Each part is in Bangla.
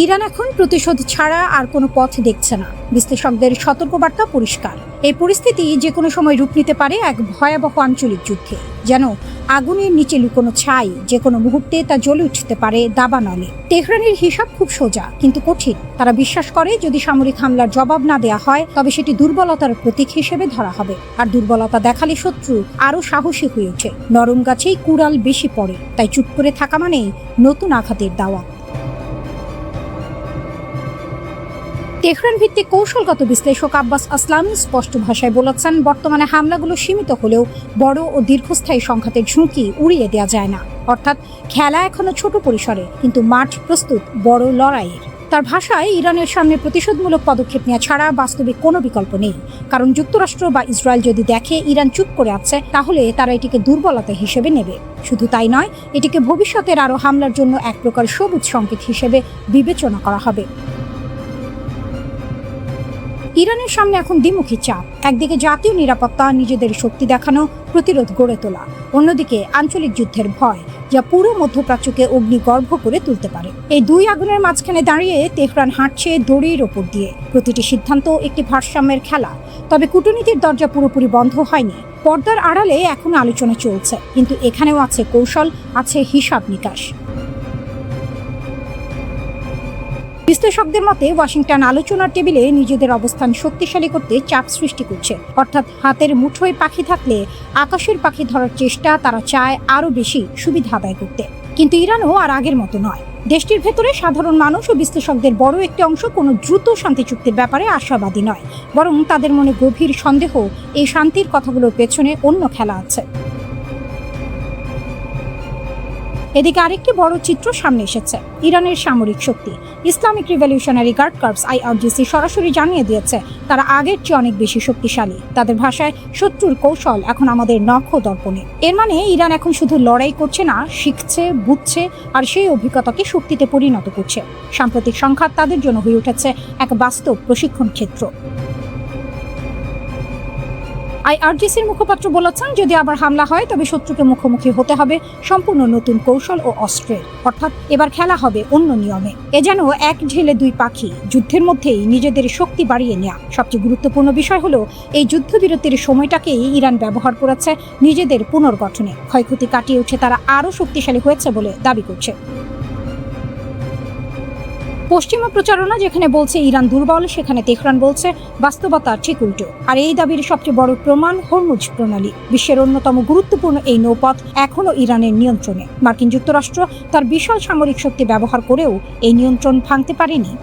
ইরান এখন প্রতিশোধ ছাড়া আর কোনো পথ দেখছে না। বিশ্লেষকদের সতর্কবার্তা পরিষ্কার, এই পরিস্থিতি যে কোনো সময় রূপ নিতে পারে এক ভয়াবহ আঞ্চলিক যুদ্ধে। যেন আগুনের নিচে লুকোনো ছাই, যে কোনো মুহূর্তে তা জ্বলে উঠতে পারে দাবানলে। তেহরানের হিসাব খুব সোজা কিন্তু কঠিন। তারা বিশ্বাস করে যদি সামরিক হামলার জবাব না দেয়া হয় তবে সেটি দুর্বলতার প্রতীক হিসেবে ধরা হবে, আর দুর্বলতা দেখালে শত্রু আরো সাহসী হয়ে ওঠে। নরম গাছেই কুড়াল বেশি পড়ে, তাই চুপ করে থাকা মানেই নতুন আঘাতের দাওয়া। তেহরান ভিত্তিক কৌশলগত বিশ্লেষক আব্বাস আসলামি স্পষ্ট ভাষায় বলেছেন, বর্তমানে হামলাগুলো সীমিত হলেও বড় ও দীর্ঘস্থায়ী সংঘাতের ঝুঁকি উড়িয়ে দেওয়া যায় না। অর্থাৎ খেলা এখনো ছোট পরিসরে, কিন্তু মাঠ প্রস্তুত বড় লড়াইয়ের। তার ভাষায়, ইরানের সামনে প্রতিশোধমূলক পদক্ষেপ নেওয়া ছাড়া বাস্তবে কোনো বিকল্প নেই। কারণ যুক্তরাষ্ট্র বা ইসরায়েল যদি দেখে ইরান চুপ করে আছে, তাহলে তারা এটিকে দুর্বলতা হিসেবে নেবে। শুধু তাই নয়, এটিকে ভবিষ্যতের আরও হামলার জন্য এক প্রকার সবুজ সংকেত হিসেবে বিবেচনা করা হবে। ইরানের সামনে এখন দ্বিমুখী চাপ। একদিকে জাতীয় নিরাপত্তা, নিজেদের শক্তি দেখানো, প্রতিরোধ গড়ে তোলা। অন্যদিকে আঞ্চলিক যুদ্ধের ভয়, যা পুরো মধ্যপ্রাচ্যকে অগ্নিগর্ভ করে তুলতে পারে। এই দুই আগুনের মাঝখানে দাঁড়িয়ে তেহরান হাঁটছে দড়ির ওপর দিয়ে। প্রতিটি সিদ্ধান্ত একটি ভারসাম্যের খেলা। তবে কূটনীতির দরজা পুরোপুরি বন্ধ হয়নি। পর্দার আড়ালে এখনো আলোচনা চলছে, কিন্তু এখানেও আছে কৌশল, আছে হিসাব নিকাশ। বিশ্লেষকদের মতে, ওয়াশিংটন আলোচনার টেবিলে নিজেদের অবস্থান শক্তিশালী করতে চাপ সৃষ্টি করছে। অর্থাৎ হাতের মুঠোয় পাখি থাকলে আকাশের পাখি ধরার চেষ্টা তারা চায় আরও বেশি সুবিধা আদায় করতে। কিন্তু ইরানও আর আগের মতো নয়। দেশটির ভেতরে সাধারণ মানুষ ও বিশ্লেষকদের বড় একটি অংশ কোনো দ্রুত শান্তি চুক্তির ব্যাপারে আশাবাদী নয়, বরং তাদের মনে গভীর সন্দেহ এই শান্তির কথাগুলোর পেছনে অন্য খেলা আছে। এদিকে আরেকটি বড় চিত্র সামনে এসেছে, ইরানের সামরিক শক্তি। Islamic Revolutionary Guard Corps IRGC সরাসরি জানিয়ে দিয়েছে তারা আগের চেয়ে অনেক বেশি শক্তিশালী। তাদের ভাষায়, শত্রুর কৌশল এখন আমাদের নখ দর্পণে। এর মানে ইরান এখন শুধু লড়াই করছে না, শিখছে, বুঝছে, আর সেই অভিজ্ঞতাকে শক্তিতে পরিণত করছে। সাম্প্রতিক সংঘাত তাদের জন্য হয়ে উঠেছে এক বাস্তব প্রশিক্ষণ ক্ষেত্র। IRGCর মুখপাত্র বলেছেন, যদি আবার হামলা হয় তবে শত্রুকে মুখোমুখি হতে হবে সম্পূর্ণ নতুন কৌশল ও অস্ত্রের। অর্থাৎ এবার খেলা হবে অন্য নিয়মে। এ যেন এক ঢেলে দুই পাখি, যুদ্ধের মধ্যেই নিজেদের শক্তি বাড়িয়ে নেওয়া। সবচেয়ে গুরুত্বপূর্ণ বিষয় হলো, এই যুদ্ধবিরতির সময়টাকেই ইরান ব্যবহার করেছে নিজেদের পুনর্গঠনে। ক্ষয়ক্ষতি কাটিয়ে উঠে তারা আরও শক্তিশালী হয়েছে বলে দাবি করছে। পশ্চিমা প্রচারণা যেখানে বলছে ইরান দুর্বল, সেখানে তেহরান বলছে বাস্তবতা ঠিক উল্টো। আর এই দাবির সবচেয়ে বড় প্রমাণ হরমুজ প্রণালী। বিশ্বের অন্যতম গুরুত্বপূর্ণ এই নৌপথ এখনও ইরানের নিয়ন্ত্রণে। মার্কিন যুক্তরাষ্ট্র তার বিশাল সামরিক শক্তি ব্যবহার করেও এই নিয়ন্ত্রণ ভাঙতে পারেনি।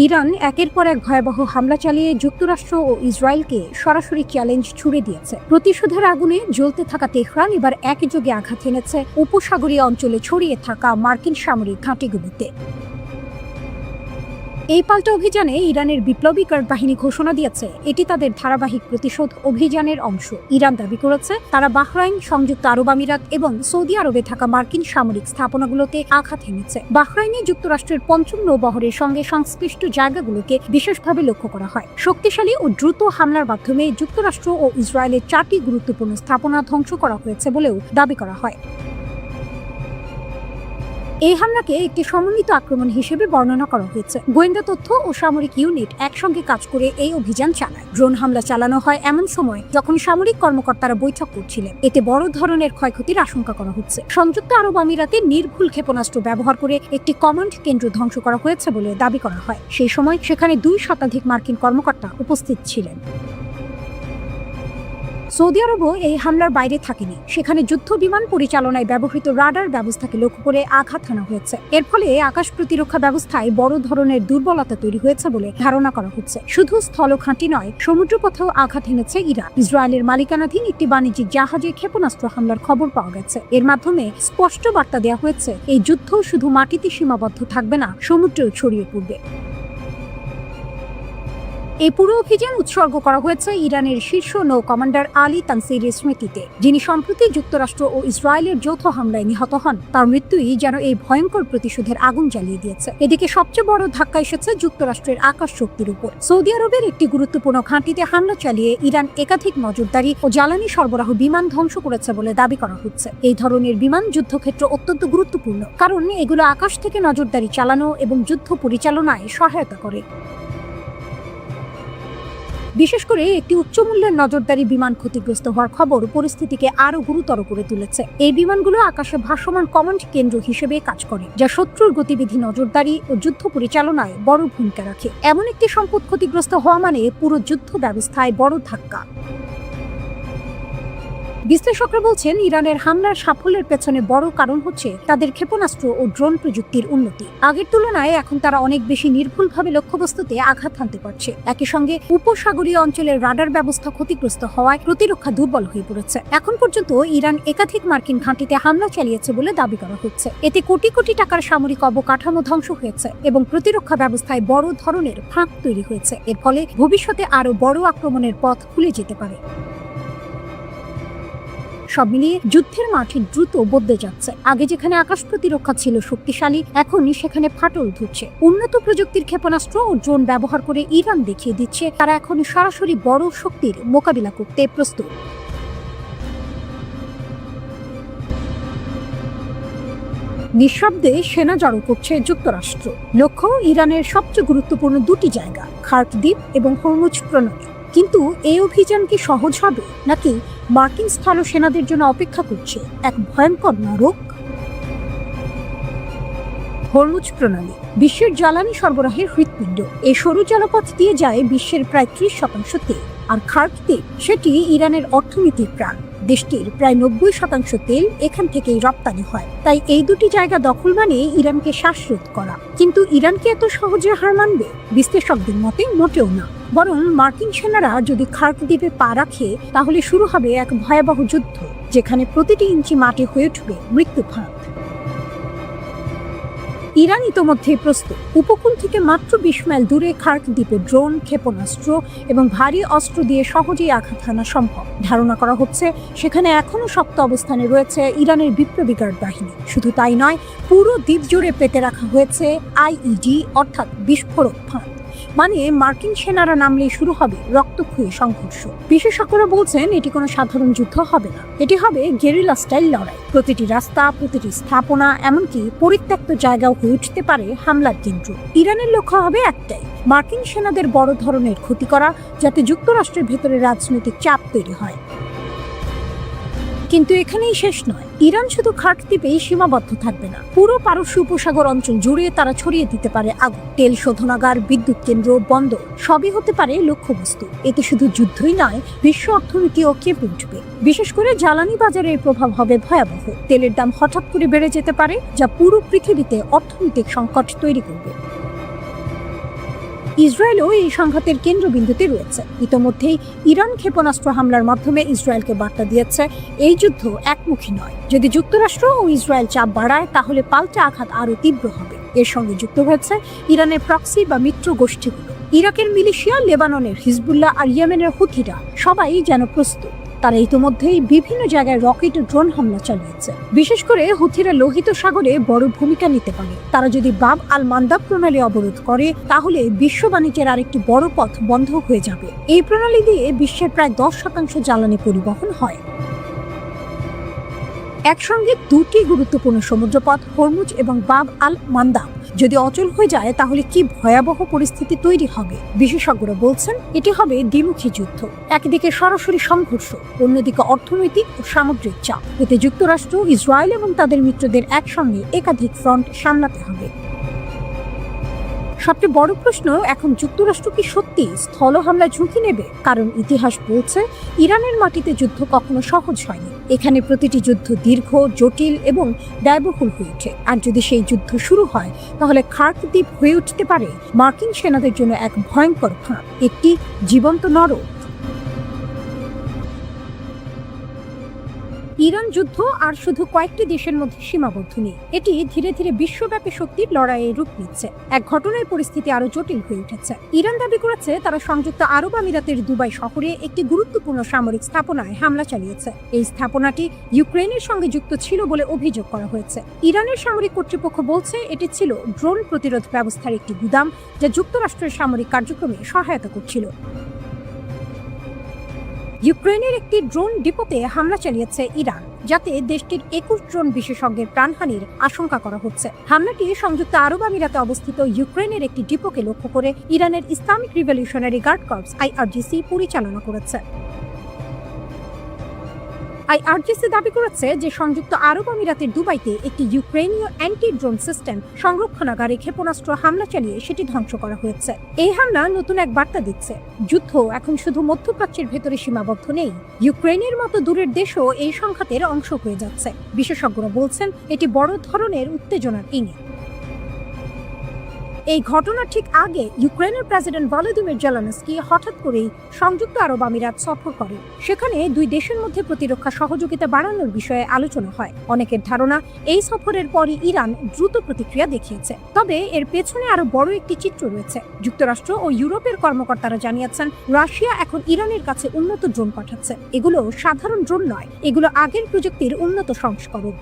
ইরান একের পর এক ভয়াবহ হামলা চালিয়ে যুক্তরাষ্ট্র ও ইসরায়েলকে সরাসরি চ্যালেঞ্জ ছুড়ে দিয়েছে। প্রতিশোধের আগুনে জ্বলতে থাকা তেহরান এবার একযোগে আঘাত এনেছে উপসাগরীয় অঞ্চলে ছড়িয়ে থাকা মার্কিন সামরিক ঘাঁটিগুলোতে। এই পাল্টা অভিযানে ইরানের বিপ্লবী গার্ড বাহিনী ঘোষণা দিয়েছে এটি তাদের ধারাবাহিক প্রতিশোধ অভিযানের অংশ। ইরান দাবি করেছে তারা বাহরাইন, সংযুক্ত আরব আমিরাত এবং সৌদি আরবে থাকা মার্কিন সামরিক স্থাপনাগুলোতে আঘাত হেনেছে। বাহরাইনে যুক্তরাষ্ট্রের ৫ম নৌবহরের সঙ্গে সংশ্লিষ্ট জায়গাগুলোকে বিশেষভাবে লক্ষ্য করা হয়। শক্তিশালী ও দ্রুত হামলার মাধ্যমে যুক্তরাষ্ট্র ও ইসরায়েলের 4টি গুরুত্বপূর্ণ স্থাপনা ধ্বংস করা হয়েছে বলেও দাবি করা হয়। এই হামলাকে একটি সমন্বিত আক্রমণ হিসেবে বর্ণনা করা হয়েছে। গোয়েন্দা তথ্য ও সামরিক ইউনিট একসঙ্গে কাজ করে এই অভিযান চালায়। ড্রোন হামলা চালানো হয় এমন সময় যখন সামরিক কর্মকর্তারা বৈঠক করছিলেন। এতে বড় ধরনের ক্ষয়ক্ষতির আশঙ্কা করা হচ্ছে। সংযুক্ত আরব আমিরাতে নির্ভুল ক্ষেপণাস্ত্র ব্যবহার করে একটি কমান্ড কেন্দ্র ধ্বংস করা হয়েছে বলে দাবি করা হয়। সেই সময় সেখানে 2 শতাধিক মার্কিন কর্মকর্তা উপস্থিত ছিলেন। সৌদি আরবও এই হামলার বাইরে থাকেনি। সেখানে যুদ্ধ বিমান পরিচালনায় ব্যবহৃত রাডার ব্যবস্থাকে লক্ষ্য করে আঘাত হানা হয়েছে। এর ফলে আকাশ প্রতিরক্ষা ব্যবস্থায় বড় ধরনের দুর্বলতা তৈরি হয়েছে বলে ধারণা করা হচ্ছে। শুধু স্থল ঘাঁটি নয়, সমুদ্রপথেও আঘাত হেনেছে ইরান। ইসরায়েলের মালিকানাধীন একটি বাণিজ্যিক জাহাজে ক্ষেপণাস্ত্র হামলার খবর পাওয়া গেছে। এর মাধ্যমে স্পষ্ট বার্তা দেওয়া হয়েছে এই যুদ্ধ শুধু মাটিতে সীমাবদ্ধ থাকবে না, সমুদ্রেও ছড়িয়ে পড়বে। এই পুরো অভিযান উৎসর্গ করা হয়েছে ইরানের শীর্ষ নৌ কমান্ডার আলী তানসিরের স্মৃতিতে, যিনি সম্প্রতি যুক্তরাষ্ট্র ও ইসরায়েলের যৌথ হামলায় নিহত হন। তার মৃত্যুই যেন এই ভয়ঙ্কর প্রতিশোধের আগুন জ্বালিয়ে দিয়েছে। এদিকে সবচেয়ে বড় ধাক্কা এসেছে যুক্তরাষ্ট্রের আকাশ শক্তির উপর। সৌদি আরবের একটি গুরুত্বপূর্ণ ঘাঁটিতে হামলা চালিয়ে ইরান একাধিক নজরদারি ও জ্বালানি সরবরাহ বিমান ধ্বংস করেছে বলে দাবি করা হচ্ছে। এই ধরনের বিমান যুদ্ধক্ষেত্র অত্যন্ত গুরুত্বপূর্ণ, কারণ এগুলো আকাশ থেকে নজরদারি চালানো এবং যুদ্ধ পরিচালনায় সহায়তা করে। বিশেষ করে একটি উচ্চমূল্যের নজরদারি বিমান ক্ষতিগ্রস্ত হওয়ার খবর পরিস্থিতিকে আরো গুরুতর করে তুলেছে। এই বিমানগুলো আকাশে ভাসমান কমান্ড কেন্দ্র হিসেবে কাজ করে, যা শত্রুর গতিবিধি নজরদারি ও যুদ্ধ পরিচালনায় বড় ভূমিকা রাখে। এমন একটি সম্পদ ক্ষতিগ্রস্ত হওয়া মানে পুরো যুদ্ধ ব্যবস্থায় বড় ধাক্কা। বিশ্লেষকরা বলছেন, ইরানের হামলার সাফল্যের পেছনে বড় কারণ হচ্ছে তাদের ক্ষেপণাস্ত্র ও ড্রোন প্রযুক্তির উন্নতি। আগের তুলনায় এখন তারা অনেক বেশি নির্ভুলভাবে লক্ষ্যবস্তুতে আঘাত হানতে পারছে। একই সঙ্গে উপসাগরীয় অঞ্চলের রাডার ব্যবস্থা ক্ষতিগ্রস্ত হওয়ায় প্রতিরক্ষা দুর্বল হয়ে পড়েছে। এখন পর্যন্ত ইরান একাধিক মার্কিন ঘাঁটিতে হামলা চালিয়েছে বলে দাবি করা হচ্ছে। এতে কোটি কোটি টাকার সামরিক অবকাঠামো ধ্বংস হয়েছে এবং প্রতিরক্ষা ব্যবস্থায় বড় ধরনের ফাঁক তৈরি হয়েছে। এর ফলে ভবিষ্যতে আরো বড় আক্রমণের পথ খুলে যেতে পারে। সব মিলিয়ে যুদ্ধের মাঠে দ্রুত বদলে যাচ্ছে। আগে যেখানে আকাশ প্রতিরক্ষা ছিল শক্তিশালী, এখনই সেখানে ফাটল ধরছে। উন্নত প্রযুক্তির ক্ষেপণাস্ত্র ও ড্রোন ব্যবহার করে ইরান দেখিয়ে দিচ্ছে তারা এখন সরাসরি বড় শক্তির মোকাবিলা করতে প্রস্তুত। নিঃশব্দে সেনা জড়ো করছে যুক্তরাষ্ট্র। লক্ষ্য ইরানের সবচেয়ে গুরুত্বপূর্ণ দুটি জায়গা, খার্ক দ্বীপ এবং হরমুজ প্রণালী। কিন্তু এই অভিযান কি সহজ হবে, নাকি মার্কিন স্থল সেনাদের জন্য অপেক্ষা করছে এক ভয়ঙ্কর নরক? হরমুজ প্রণালী বিশ্বের জ্বালানি সরবরাহের হৃৎপিণ্ড। এই সরু জলপথ দিয়ে যায় বিশ্বের প্রায় 30% তেল। আর খার্ক দ্বীপ, সেটি ইরানের অর্থনীতির প্রাণ। দেশটির প্রায় 90% তেল এখান থেকেই রপ্তানি হয়। তাই এই দুটি জায়গা দখল মানে ইরানকে শ্বাসরোধ করা। কিন্তু ইরান কি এত সহজে হার মানবে? বিশ্লেষকদের মতে মোটেও না। বরং মার্কিন সেনারা যদি খার্ক দ্বীপে পা রাখে, তাহলে শুরু হবে এক ভয়াবহ যুদ্ধ, যেখানে প্রতিটি ইঞ্চি মাটি হয়ে উঠবে মৃত্যু ফাঁদ। ইরান ইতোমধ্যে প্রস্তুত। উপকূল থেকে মাত্র 20 মাইল দূরে খার্ক দ্বীপে ড্রোন, ক্ষেপণাস্ত্র এবং ভারী অস্ত্র দিয়ে সহজেই আঘাত হানা সম্ভব। ধারণা করা হচ্ছে সেখানে এখনো শক্ত অবস্থানে রয়েছে ইরানের বিপ্লবী গার্ড বাহিনী। শুধু তাই নয়, পুরো দ্বীপ জুড়ে পেতে রাখা হয়েছে আইইডি অর্থাৎ বিস্ফোরক ফাঁদ। মানে মার্কিন সেনারা নামলেই শুরু হবে রক্তক্ষয়ী সংঘর্ষ। বিশেষজ্ঞরা বলছেন এটি কোনো সাধারণ যুদ্ধ হবে না, এটি হবে গেরিলা স্টাইল লড়াই। প্রতিটি রাস্তা, প্রতিটি স্থাপনা, এমনকি পরিত্যক্ত জায়গাও হয়ে উঠতে পারে হামলার কেন্দ্র। ইরানের লক্ষ্য হবে একটাই, মার্কিন সেনাদের বড় ধরনের ক্ষতি করা, যাতে যুক্তরাষ্ট্রের ভেতরে রাজনৈতিক চাপ তৈরি হয়। কিন্তু এখানেই শেষ নয়। ইরান শুধু খার্ক দ্বীপেই সীমাবদ্ধ থাকবে না। পুরো পারস্য উপসাগর অঞ্চল জুড়ে তারা ছড়িয়ে দিতে পারে আগুন। তেল শোধনাগার, বিদ্যুৎ কেন্দ্র, বন্দর সবই হতে পারে লক্ষ্যবস্তু। এতে শুধু যুদ্ধই নয়, বিশ্ব অর্থনীতিও কেঁপে উঠবে। বিশেষ করে জ্বালানি বাজারের প্রভাব হবে ভয়াবহ। তেলের দাম হঠাৎ করে বেড়ে যেতে পারে, যা পুরো পৃথিবীতে অর্থনৈতিক সংকট তৈরি করবে। ইসরায়েলও এই সংঘাতের কেন্দ্রবিন্দুতে রয়েছে। ইতোমধ্যেই ইরান ক্ষেপণাস্ত্র হামলার মাধ্যমে ইসরায়েলকে বার্তা দিয়েছে এই যুদ্ধ একমুখী নয়। যদি যুক্তরাষ্ট্র ও ইসরায়েল চাপ বাড়ায়, তাহলে পাল্টা আঘাত আরও তীব্র হবে। এর সঙ্গে যুক্ত হয়েছে ইরানের প্রক্সি বা মিত্র গোষ্ঠীগুলো। ইরাকের মিলিশিয়া, লেবাননের হিজবুল্লাহ আর ইয়েমেনের হুথিরা সবাই যেন প্রস্তুত। তারা ইতিমধ্যেই বিভিন্ন জায়গায় রকেট ও ড্রোন হামলা চালিয়েছে। বিশেষ করে হুথিরা লোহিত সাগরে বড় ভূমিকা নিতে পারে। তারা যদি বাব আল মান্দাব প্রণালী অবরোধ করে, তাহলে বিশ্ব বাণিজ্যের আরেকটি বড় পথ বন্ধ হয়ে যাবে। এই প্রণালী দিয়ে বিশ্বের প্রায় 10% জ্বালানি পরিবহন হয়। একসঙ্গে দুটি গুরুত্বপূর্ণ সমুদ্রপথ, হরমুজ এবং বাব আল মান্দাব, যদি অচল হয়ে যায়, তাহলে কি ভয়াবহ পরিস্থিতি তৈরি হবে। বিশেষজ্ঞরা বলছেন এটি হবে দ্বিমুখী যুদ্ধ। একদিকে সরাসরি সংঘর্ষ, অন্যদিকে অর্থনৈতিক ও সামুদ্রিক চাপ। এতে যুক্তরাষ্ট্র, ইসরায়েল এবং তাদের মিত্রদের একসঙ্গে একাধিক ফ্রন্ট সামলাতে হবে। সবচেয়ে বড় প্রশ্ন এখন, যুক্তরাষ্ট্র কি সত্যি স্থল হামলায় ঝুঁকি নেবে? কারণ ইতিহাস বলছে ইরানের মাটিতে যুদ্ধ কখনো সহজ হয়নি। এখানে প্রতিটি যুদ্ধ দীর্ঘ, জটিল এবং ব্যয়বহুল হয়ে ওঠে। আর যদি সেই যুদ্ধ শুরু হয়, তাহলে খার্ক দ্বীপ হয়ে উঠতে পারে মার্কিন সেনাদের জন্য এক ভয়ঙ্কর ফাঁদ, একটি জীবন্ত নরক। ইরান যুদ্ধ আর শুধু কয়েকটি দেশের মধ্যে সীমাবদ্ধ নেই, এটি ধীরে ধীরে বিশ্বব্যাপী শক্তির লড়াইয়ে রূপ নিচ্ছে। এক ঘটনায় পরিস্থিতি আরো জটিল হয়ে উঠেছে। ইরান দাবি করেছে তারা সংযুক্ত আরব আমিরাতের দুবাই শহরে একটি গুরুত্বপূর্ণ সামরিক স্থাপনায় হামলা চালিয়েছে। এই স্থাপনাটি ইউক্রেনের সঙ্গে যুক্ত ছিল বলে অভিযোগ করা হয়েছে। ইরানের সামরিক কর্তৃপক্ষ বলছে এটি ছিল ড্রোন প্রতিরোধ ব্যবস্থার একটি গুদাম, যা যুক্তরাষ্ট্রের সামরিক কার্যক্রমে সহায়তা করছিল। ইউক্রেনের একটি ড্রোন ডিপোতে হামলা চালিয়েছে ইরান, যাতে দেশটির 21 ড্রোন বিশেষজ্ঞের প্রাণহানির আশঙ্কা করা হচ্ছে। হামলাটি সংযুক্ত আরব আমিরাতে অবস্থিত ইউক্রেনের একটি ডিপোকে লক্ষ্য করে ইরানের Islamic Revolutionary Guard Corps IRGC পরিচালনা করেছে। IRGC দাবি করেছে যে সংযুক্ত আরব আমিরাতের দুবাইতে একটি ইউক্রেনীয় অ্যান্টি ড্রোন সিস্টেম সংরক্ষণাগারে ক্ষেপণাস্ত্র হামলা চালিয়ে সেটি ধ্বংস করা হয়েছে। এই হামলা নতুন এক বার্তা দিচ্ছে, যুদ্ধ এখন শুধু মধ্যপ্রাচ্যের ভেতরে সীমাবদ্ধ নেই, ইউক্রেনের মতো দূরের দেশও এই সংঘাতের অংশ হয়ে যাচ্ছে। বিশেষজ্ঞরা বলছেন এটি বড় ধরনের উত্তেজনার ইঙ্গিত। এই ঘটনার ঠিক আগে ইউক্রেনের প্রেসিডেন্ট ভলোদিমির জেলেনস্কি হঠাৎ করেই সংযুক্ত আরব আমিরাত সফর করেন। সেখানে দুই দেশের মধ্যে প্রতিরক্ষা সহযোগিতা বাড়ানোর বিষয়ে আলোচনা হয়। অনেকের ধারণা এই সফরের পরই ইরান দ্রুত প্রতিক্রিয়া দেখিয়েছে। তবে এর পেছনে আরো বড় একটি চিত্র রয়েছে। যুক্তরাষ্ট্র ও ইউরোপের কর্মকর্তারা জানিয়েছেন রাশিয়া এখন ইরানের কাছে উন্নত ড্রোন পাঠাচ্ছে। এগুলো সাধারণ ড্রোন নয়, এগুলো আগের প্রযুক্তির উন্নত সংস্করণ।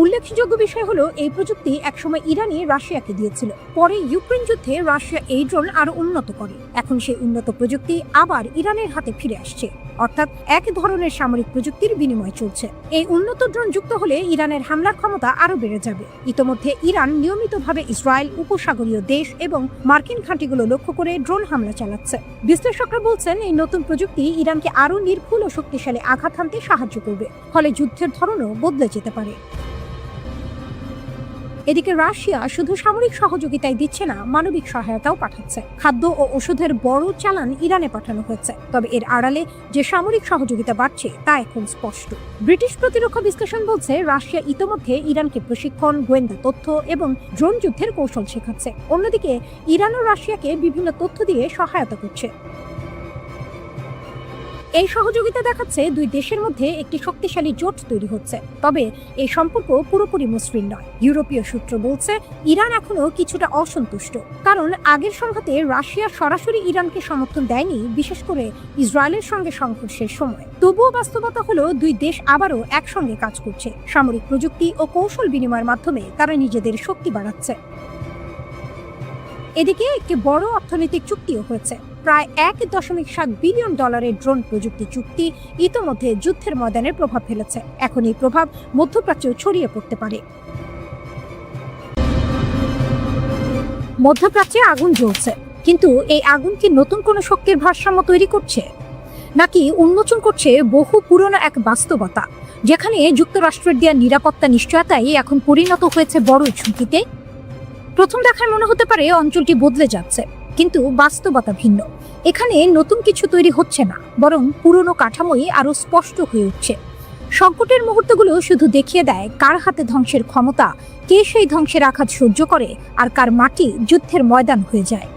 উল্লেখযোগ্য বিষয় হলো এই প্রযুক্তি একসময় ইরানই রাশিয়াকে দিয়েছিল। পরে ইউক্রেন যুদ্ধে রাশিয়া এই ড্রোন আরো উন্নত করে। এখন সেই উন্নত প্রযুক্তি আবার ইরানের হাতে ফিরে আসছে, অর্থাৎ এক ধরনের সামরিক প্রযুক্তির বিনিময় চলছে। এই উন্নত ড্রোন যুক্ত হলে ইরানের হামলার ক্ষমতা আরো বেড়ে যাবে। ইতোমধ্যে ইরান নিয়মিতভাবে ইসরায়েল, উপসাগরীয় দেশ এবং মার্কিন ঘাঁটিগুলো লক্ষ্য করে ড্রোন হামলা চালাচ্ছে। বিশ্লেষকরা বলছেন এই নতুন প্রযুক্তি ইরানকে আরো নির্ভুল ও শক্তিশালী আঘাত হানতে সাহায্য করবে, ফলে যুদ্ধের ধরনও বদলে যেতে পারে। এদিকে রাশিয়া শুধু সামরিক সহযোগিতাই দিচ্ছে না, মানবিক সহায়তাও পাঠাচ্ছে। খাদ্য ও ওষুধের বড় চালান ইরানে পাঠানো হয়েছে। তবে এর আড়ালে যে সামরিক সহযোগিতা বাড়ছে তা এখন স্পষ্ট। ব্রিটিশ প্রতিরক্ষা বিশ্লেষণ বলছে রাশিয়া ইতোমধ্যে ইরানকে প্রশিক্ষণ, গোয়েন্দা তথ্য এবং ড্রোন যুদ্ধের কৌশল শেখাচ্ছে। অন্যদিকে ইরানও রাশিয়াকে বিভিন্ন তথ্য দিয়ে সহায়তা করছে। এই সহযোগিতা দেখাচ্ছে দুই দেশের মধ্যে একটি শক্তিশালী জোট তৈরি হচ্ছে। তবে এই সম্পর্ক পুরোপুরি মসৃণ নয়। ইউরোপীয় সূত্র বলছে ইরান এখনো কিছুটা অসন্তুষ্ট, কারণ আগের সংঘাতে রাশিয়া সরাসরি ইরানকে সমর্থন দেয়নি, বিশেষ করে ইসরায়েলের সঙ্গে সংঘর্ষের সময়। তবুও বাস্তবতা হলো দুই দেশ আবারও একসঙ্গে কাজ করছে। সামরিক প্রযুক্তি ও কৌশল বিনিময়ের মাধ্যমে তারা নিজেদের শক্তি বাড়াচ্ছে। এদিকে একটি বড় অর্থনৈতিক চুক্তিও হয়েছে। প্রায় $1.7 বিলিয়ন ড্রোন প্রযুক্তি চুক্তি ইতোমধ্যে যুদ্ধের ময়দানে প্রভাব ফেলেছে। এখন এই প্রভাব মধ্যপ্রাচ্যেও ছড়িয়ে পড়তে পারে। মধ্যপ্রাচ্যে আগুন জ্বলছে, কিন্তু এই আগুন কি নতুন কোনো শক্তির ভারসাম্য তৈরি করছে, নাকি উন্মোচন করছে বহু পুরনো এক বাস্তবতা, যেখানে যুক্তরাষ্ট্রের দেওয়া নিরাপত্তা নিশ্চয়তাই এখন পরিণত হয়েছে বড় ঝুঁকিতে? প্রথম দেখায় মনে হতে পারে অঞ্চলটি বদলে যাচ্ছে, কিন্তু বাস্তবতা ভিন্ন। এখানে নতুন কিছু তৈরি হচ্ছে না, বরং পুরনো কাঠামোই আরো স্পষ্ট হয়ে উঠছে। সংকটের মুহূর্তগুলো শুধু দেখিয়ে দেয় কার হাতে ধ্বংসের ক্ষমতা, কে সেই ধ্বংসের আঘাত সহ্য করে, আর কার মাটি যুদ্ধের ময়দান হয়ে যায়।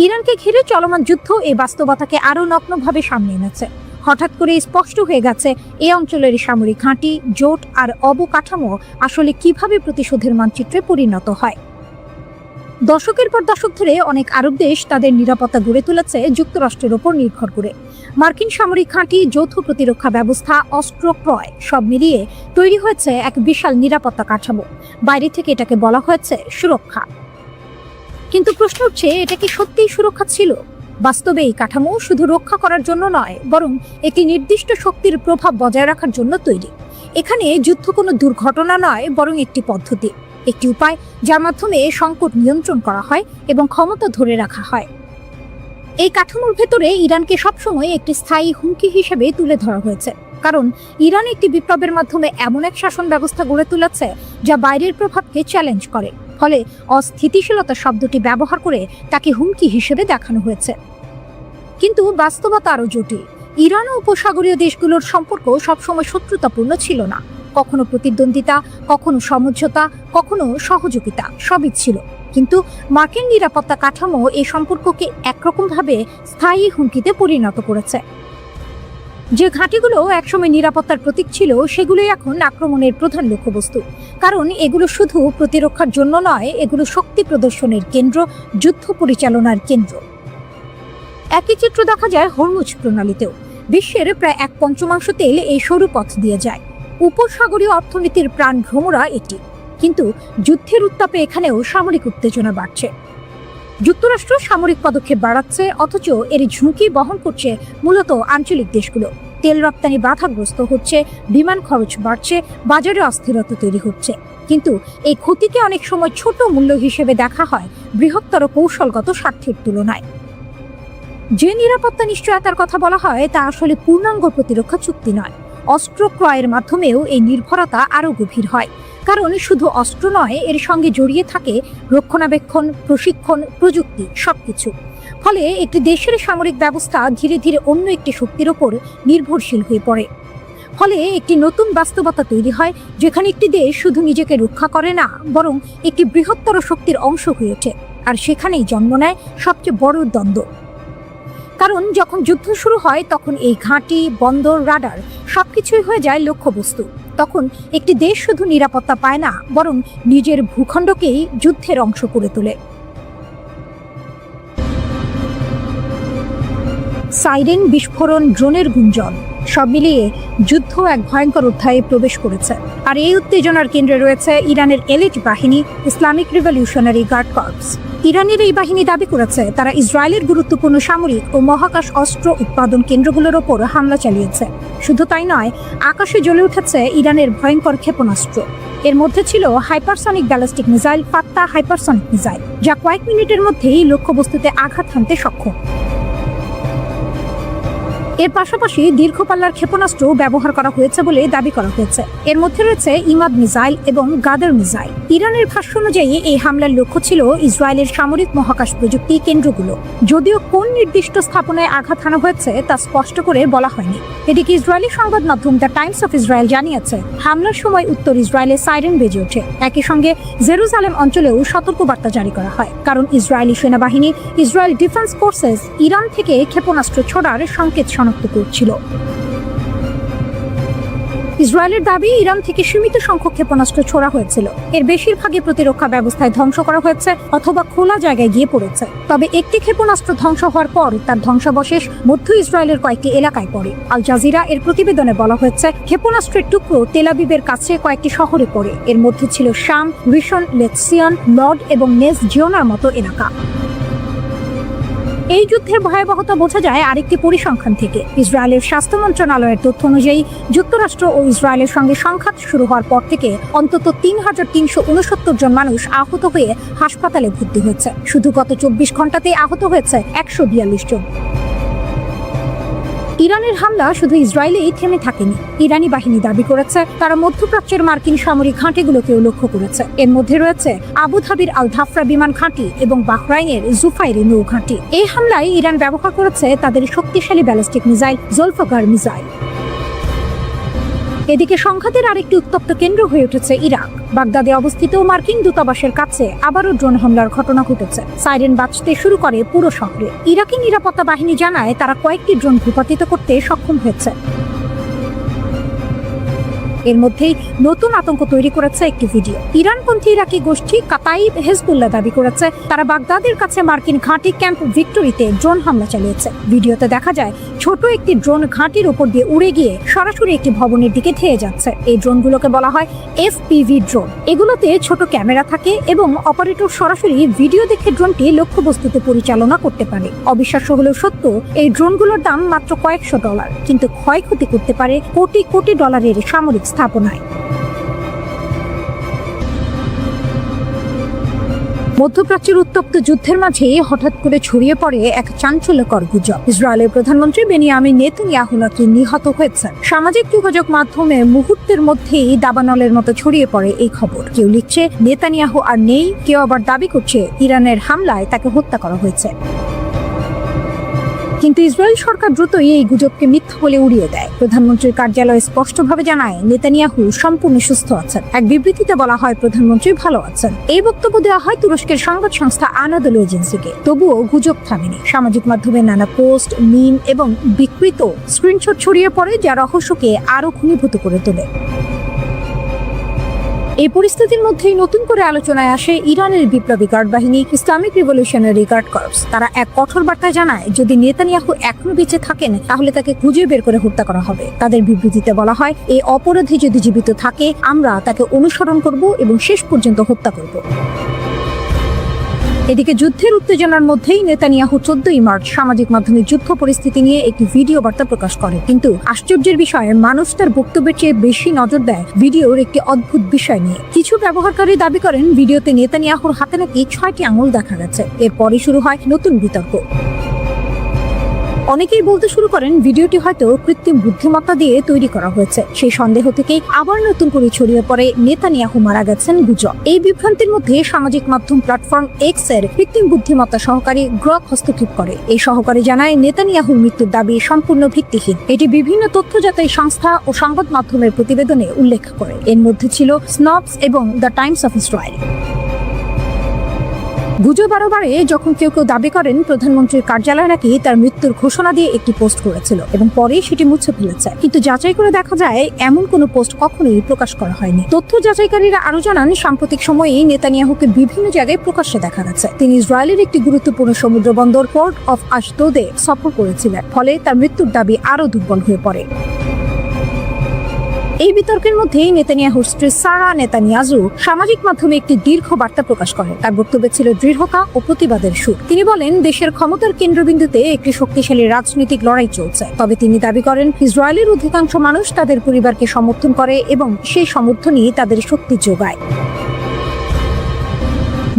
ইরানকে ঘিরে চলমান যুদ্ধ এই বাস্তবতাকে আরো নগ্নভাবে সামনে এনেছে। হঠাৎ করে স্পষ্ট হয়ে গেছে এই অঞ্চলের সামরিক ঘাঁটি, জোট আর অবকাঠামো আসলে কিভাবে প্রতিশোধের মানচিত্রে পরিণত হয়। দশকের পর দশক ধরে অনেক আরব দেশ তাদের নিরাপত্তা গড়ে তুলেছে যুক্তরাষ্ট্রের ওপর নির্ভর করে। মার্কিন সামরিক ঘাঁটি, যৌথ প্রতিরক্ষা ব্যবস্থা, অস্ত্র ক্রয়, সব মিলিয়ে তৈরি হয়েছে এক বিশাল নিরাপত্তা কাঠামো। বাইরে থেকে এটাকে বলা হয়েছে সুরক্ষা। কিন্তু প্রশ্ন হচ্ছে, এটা কি সত্যিই সুরক্ষা ছিল? বাস্তবে এই কাঠামো শুধু রক্ষা করার জন্য নয়, বরং একটি নির্দিষ্ট শক্তির প্রভাব বজায় রাখার জন্য তৈরি। এখানে যুদ্ধ কোনো দুর্ঘটনা নয়, বরং একটি পদ্ধতি, একটি উপায় যার মাধ্যমে সংকট নিয়ন্ত্রণ করা হয় এবং ক্ষমতা ধরে রাখা হয়। এই কাঠামোর ভেতরে ইরানকে সবসময় একটি স্থায়ী হুমকি হিসেবে তুলে ধরা হয়েছে, কারণ ইরান একটি বিপ্লবের মাধ্যমে এমন এক শাসন ব্যবস্থা গড়ে তুলেছে যা বাইরের প্রভাবকে চ্যালেঞ্জ করে। ফলে অস্থিতিশীলতা শব্দটি ব্যবহার করে তাকে হুমকি হিসেবে দেখানো হয়েছে। কিন্তু বাস্তবতা আরো জটিল। ইরান ও উপসাগরীয় দেশগুলোর সম্পর্ক সবসময় শত্রুতাপূর্ণ ছিল না। কখনো প্রতিদ্বন্দ্বিতা, কখনো সমঝোতা, কখনো সহযোগিতা, সবই ছিল। কিন্তু মার্কিন নিরাপত্তা কাঠামো এই সম্পর্ককে একরকম ভাবে স্থায়ী হুমকিতে পরিণত করেছে। যে ঘাঁটিগুলো একসময় নিরাপত্তার প্রতীক ছিল সেগুলোই এখন আক্রমণের প্রধান লক্ষ্যবস্তু। কারণ এগুলো শুধু প্রতিরক্ষার জন্য নয়, এগুলো শক্তি প্রদর্শনের কেন্দ্র, যুদ্ধ পরিচালনার কেন্দ্র। একই চিত্র দেখা যায় হরমুজ প্রণালীতেও। বিশ্বের প্রায় 1/5 তেল এই সরু পথ দিয়ে যায়। উপসাগরীয় অর্থনীতির প্রাণ ভ্রমরা এটি। কিন্তু যুদ্ধের উত্তাপে এখানেও সামরিক উত্তেজনা বাড়ছে। যুক্তরাষ্ট্র সামরিক পদক্ষেপ বাড়াচ্ছে, অথচ এর ঝুঁকি বহন করছে মূলত আঞ্চলিক দেশগুলো। তেল রপ্তানি বাধাগ্রস্ত হচ্ছে, বিমান খরচ বাড়ছে, বাজারে অস্থিরতা তৈরি হচ্ছে। কিন্তু এই ক্ষতিকে অনেক সময় ছোট মূল্য হিসেবে দেখা হয় বৃহত্তর কৌশলগত স্বার্থের তুলনায়। যে নিরাপত্তা নিশ্চয়তার কথা বলা হয় তা আসলে পূর্ণাঙ্গ প্রতিরক্ষা চুক্তি নয়। অস্ত্র ক্রয়ের মাধ্যমেও এই নির্ভরতা আরও গভীর হয়। কারণ শুধু অস্ত্র নয়, এর সঙ্গে জড়িয়ে থাকে রক্ষণাবেক্ষণ, প্রশিক্ষণ, প্রযুক্তি, সবকিছু। ফলে একটি দেশের সামরিক ব্যবস্থা ধীরে ধীরে অন্য একটি শক্তির ওপর নির্ভরশীল হয়ে পড়ে। ফলে একটি নতুন বাস্তবতা তৈরি হয়, যেখানে একটি দেশ শুধু নিজেকে রক্ষা করে না, বরং একটি বৃহত্তর শক্তির অংশ হয়ে ওঠে। আর সেখানেই জন্ম নেয় সবচেয়ে বড় দ্বন্দ্ব। কারণ যখন যুদ্ধ শুরু হয় তখন এই ঘাঁটি, বন্দর, রাডার সবকিছুই হয়ে যায় লক্ষ্যবস্তু। তখন একটি দেশ শুধু নিরাপত্তা পায় না, বরং নিজের ভূখণ্ডকেই যুদ্ধের অংশ করে তোলে। সাইরেন, বিস্ফোরণ, ড্রোনের গুঞ্জন সব মিলিয়ে যুদ্ধ এক ভয়ঙ্কর অধ্যায়ে প্রবেশ করেছে। আর এই উত্তেজনার কেন্দ্রে রয়েছে ইরানের এলিট বাহিনী, ইসলামিক রিভলিউশনারি গার্ড কর্পস। ইরানের এই বাহিনী দাবি করেছে তারা ইসরায়েলের গুরুত্বপূর্ণ সামরিক ও মহাকাশ অস্ত্র উৎপাদন কেন্দ্রগুলোর ওপর হামলা চালিয়েছে। শুধু তাই নয়, আকাশে জ্বলে উঠেছে ইরানের ভয়ঙ্কর ক্ষেপণাস্ত্র। এর মধ্যে ছিল hypersonic ballistic missile, Fattah hypersonic missile, যা কয়েক মিনিটের মধ্যেই লক্ষ্যবস্তুতে আঘাত হানতে সক্ষম। এর পাশাপাশি দীর্ঘপাল্লার ক্ষেপণাস্ত্র ব্যবহার করা হয়েছে বলে দাবি করা হয়েছে। এর মধ্যে রয়েছে ইমাদ মিসাইল এবং গাদার মিসাইল। ইরানের ভাষ্য অনুযায়ী এই হামলার লক্ষ্য ছিল ইসরায়েলের সামরিক মহাকাশ প্রযুক্তি কেন্দ্রগুলো। যদিও কোন নির্দিষ্ট স্থাপনায় আঘাত হানা হয়েছে তা স্পষ্ট করে বলা হয়নি। এদিকে ইসরায়েলি সংবাদ মাধ্যম দ্য টাইমস অফ ইসরায়েল জানিয়েছে, হামলার সময় উত্তর ইসরায়েলে সাইরেন বেজে ওঠে। একই সঙ্গে জেরুজালেম অঞ্চলেও সতর্কবার্তা জারি করা হয়, কারণ ইসরায়েলি সেনাবাহিনী, ইসরায়েল ডিফেন্স ফোর্সেস ইরান থেকে ক্ষেপণাস্ত্র ছোড়ার সংকেত শনাক্ত করছিল। ইসরায়েলের দাবি, ইরান থেকে সীমিত সংখ্যক ক্ষেপণাস্ত্র ছোড়া হয়েছিল। এর বেশিরভাগই প্রতিরক্ষা ব্যবস্থায় ধ্বংস করা হয়েছে অথবা খোলা জায়গায় গিয়ে পড়েছে। তবে একটি ক্ষেপণাস্ত্র ধ্বংস হওয়ার পর তার ধ্বংসাবশেষ মধ্য ইসরায়েলের কয়েকটি এলাকায় পড়ে। আল জাজিরা এর প্রতিবেদনে বলা হয়েছে, ক্ষেপণাস্ত্রের টুকরো তেল আবিবের কাছে কয়েকটি শহরে পড়ে। এর মধ্যে ছিল শাম, রিশন লেৎসিয়ন, লড এবং নেস জিওনার মতো এলাকা। এই যুদ্ধের ভয়াবহতা বোঝা যায় আরেকটি পরিসংখ্যান থেকে। ইসরায়েলের স্বাস্থ্য মন্ত্রণালয়ের তথ্য অনুযায়ী যুক্তরাষ্ট্র ও ইসরায়েলের সঙ্গে সংঘাত শুরু হওয়ার পর থেকে অন্তত ৩,৩৬৯ জন মানুষ আহত হয়ে হাসপাতালে ভর্তি হয়েছে। শুধু গত ২৪ ঘন্টাতেই আহত হয়েছে ১৪২ জন। ইরানের হামলা শুধু ইসরায়েলেই থেমে থাকেনি। ইরানি বাহিনী দাবি করেছে তারা মধ্যপ্রাচ্যের মার্কিন সামরিক ঘাঁটিগুলোকেও লক্ষ্য করেছে। এর মধ্যে রয়েছে আবুধাবির আল ধাফরা বিমান ঘাঁটি এবং বাহরাইনের জুফাইরি নৌ ঘাঁটি। এই হামলায় ইরান ব্যবহার করেছে তাদের শক্তিশালী ব্যালিস্টিক মিসাইল জুলফিকার মিসাইল। এদিকে সংঘাতের আরেকটি উত্তপ্ত কেন্দ্র হয়ে উঠেছে ইরাক। বাগদাদে অবস্থিত মার্কিন দূতাবাসের কাছে আবারও ড্রোন হামলার ঘটনা ঘটেছে। সাইরেন বাজতে শুরু করে পুরো শহরে। ইরাকি নিরাপত্তা বাহিনী জানায় তারা কয়েকটি ড্রোন ভূপাতিত করতে সক্ষম হয়েছে। এর মধ্যেই নতুন আতঙ্ক তৈরি করেছে একটি ভিডিও। ইরানপন্থী ইরাকি গোষ্ঠী কাতাইব হেজবুল্লাহ দাবি করেছে তারা বাগদাদের কাছে মার্কিন ঘাঁটি ক্যাম্প ভিক্টোরিতে ড্রোন হামলা চালিয়েছে। ভিডিওতে দেখা যায় ছোট একটি ড্রোন ঘাঁটির উপর দিয়ে উড়ে গিয়ে সরাসরি একটি ভবনের দিকে ধেয়ে যাচ্ছে। এই ড্রোনগুলোকে বলা হয় FPV ড্রোন। এগুলোতে ছোট ক্যামেরা থাকে এবং অপারেটর সরাসরি ভিডিও দেখে ড্রোনটি লক্ষ্যবস্তুতে পরিচালনা করতে পারে। অবিশ্বাস্য হলেও সত্য, এই ড্রোনগুলোর দাম মাত্র কয়েকশ ডলার, কিন্তু ক্ষয়ক্ষতি করতে পারে কোটি কোটি ডলারের সামরিক স্থাপনায়। মধ্যপ্রাচ্যের উত্তপ্ত যুদ্ধের মাঝে হঠাৎ করে ছড়িয়ে পড়ে এক চাঞ্চল্যকর গুজব। ইসরায়েলের প্রধানমন্ত্রী বেনিয়ামিন নেতানিয়াহু নাকি নিহত হয়েছেন। সামাজিক যোগাযোগ মাধ্যমে মুহূর্তের মধ্যেই দাবানলের মতো ছড়িয়ে পড়ে এই খবর। কেউ লিখছে নেতানিয়াহু আর নেই, কেউ আবার দাবি করছে ইরানের হামলায় তাকে হত্যা করা হয়েছে। কিন্তু ইসরায়েল সরকার দ্রুতই এই গুজবকে মিথ্যা বলে উড়িয়ে দেয়। প্রধানমন্ত্রীর কার্যালয় স্পষ্টভাবে জানায় নেতানিয়াহু সম্পূর্ণ সুস্থ আছেন। এক বিবৃতিতে বলা হয় প্রধানমন্ত্রী ভালো আছেন। এই বক্তব্য দেওয়া হয় তুরস্কের সংবাদ সংস্থা আনাদোলু এজেন্সিকে। তবুও গুজব থামেনি। সামাজিক মাধ্যমে নানা পোস্ট, মিম এবং বিকৃত স্ক্রিনশট ছড়িয়ে পড়ে, যা রহস্যকে আরো ঘনীভূত করে তোলে। এই পরিস্থিতির মধ্যেই নতুন করে আলোচনায় আসে ইরানের বিপ্লবী গার্ড বাহিনী ইসলামিক রিভলিউশনারি গার্ড কর্পস। তারা এক কঠোর বার্তায় জানায়, যদি নেতানিয়াহু এখনো বেঁচে থাকেন তাহলে তাকে খুঁজে বের করে হত্যা করা হবে। তাদের বিবৃতিতে বলা হয়, এই অপরাধী যদি জীবিত থাকে আমরা তাকে অনুসরণ করব এবং শেষ পর্যন্ত হত্যা করব। এদিকে যুদ্ধের উত্তেজনার মধ্যেই নেতানিয়াহু 14ই মার্চ সামাজিক মাধ্যমে যুদ্ধ পরিস্থিতি নিয়ে একটি ভিডিও বার্তা প্রকাশ করে। কিন্তু আশ্চর্যের বিষয়ে মানুষ তার বক্তব্যের চেয়ে বেশি নজর দেয় ভিডিওর একটি অদ্ভুত বিষয় নিয়ে। কিছু ব্যবহারকারী দাবি করেন ভিডিওতে নেতানিয়াহুর হাতে নাকি 6টি আঙুল দেখা গেছে। এরপরই শুরু হয় নতুন বিতর্ক। অনেকেই বলতে শুরু করেন ভিডিওটি হয়তো কৃত্রিম বুদ্ধিমত্তা দিয়ে তৈরি করা হয়েছে। সেই সন্দেহ থেকেই আবার নতুন করে ছড়িয়ে পড়ে নেতানিয়াহু মারা গেছেন গুজব। এই বিভ্রান্তির মধ্যে সামাজিক মাধ্যম প্ল্যাটফর্ম এক্স এর কৃত্রিম বুদ্ধিমত্তা সহকারী গ্রক হস্তক্ষেপ করে। এই সহকারী জানায় নেতানিয়াহুর মৃত্যুর দাবি সম্পূর্ণ ভিত্তিহীন। এটি বিভিন্ন তথ্য যাচাই সংস্থা ও সংবাদ মাধ্যমের প্রতিবেদনে উল্লেখ করে। এর মধ্যে ছিল স্নপস এবং দ্য টাইমস অফ ইসরায়েল। গুজব আরো বাড়ে যখন কেউ কেউ দাবি করেন প্রধানমন্ত্রীর কার্যালয় নাকি তার মৃত্যুর ঘোষণা দিয়ে একটি পোস্ট করেছিল এবং পরে সেটি মুছে ফেলেছে। কিন্তু যাচাই করে দেখা যায় এমন কোনো পোস্ট কখনোই প্রকাশ করা হয়নি। তথ্য যাচাইকারীরা আরো জানান, সাম্প্রতিক সময়ে নেতানিয়াহুকে বিভিন্ন জায়গায় প্রকাশ্যে দেখা গেছে। তিনি ইসরায়েলের একটি গুরুত্বপূর্ণ সমুদ্র বন্দর পোর্ট অফ আশদোদে সফর করেছিলেন, ফলে তার মৃত্যুর দাবি আরো দুর্বল হয়ে পড়ে। এই বিতর্কের মধ্যেই নেতানিয়াহুর স্ত্রী সারা নেতানিয়াহু সামাজিক মাধ্যমে একটি দীর্ঘ বার্তা প্রকাশ করেন। তার বক্তব্যে ছিল দৃঢ়তা ও প্রতিবাদের সুর। তিনি বলেন, দেশের ক্ষমতার কেন্দ্রবিন্দুতে একটি শক্তিশালী রাজনৈতিক লড়াই চলছে। তবে তিনি দাবি করেন ইসরায়েলের অধিকাংশ মানুষ তাদের পরিবারকে সমর্থন করে এবং সেই সমর্থনই তাদের শক্তি যোগায়।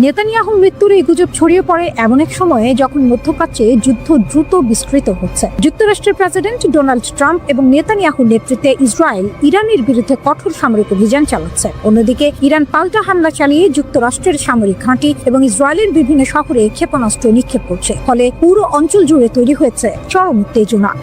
নেতানিয়াহুর মৃত্যুর এই গুজব ছড়িয়ে পড়ে এমন এক সময়ে যখন মধ্যপ্রাচ্যে যুদ্ধ দ্রুত বিস্তৃত হচ্ছে। যুক্তরাষ্ট্রের প্রেসিডেন্ট ডোনাল্ড ট্রাম্প এবং নেতানিয়াহুর নেতৃত্বে ইসরায়েল ইরানের বিরুদ্ধে কঠোর সামরিক অভিযান চালাচ্ছে। অন্যদিকে ইরান পাল্টা হামলা চালিয়ে যুক্তরাষ্ট্রের সামরিক ঘাঁটি এবং ইসরায়েলের বিভিন্ন শহরে ক্ষেপণাস্ত্র নিক্ষেপ করছে। ফলে পুরো অঞ্চল জুড়ে তৈরি হয়েছে চরম উত্তেজনা।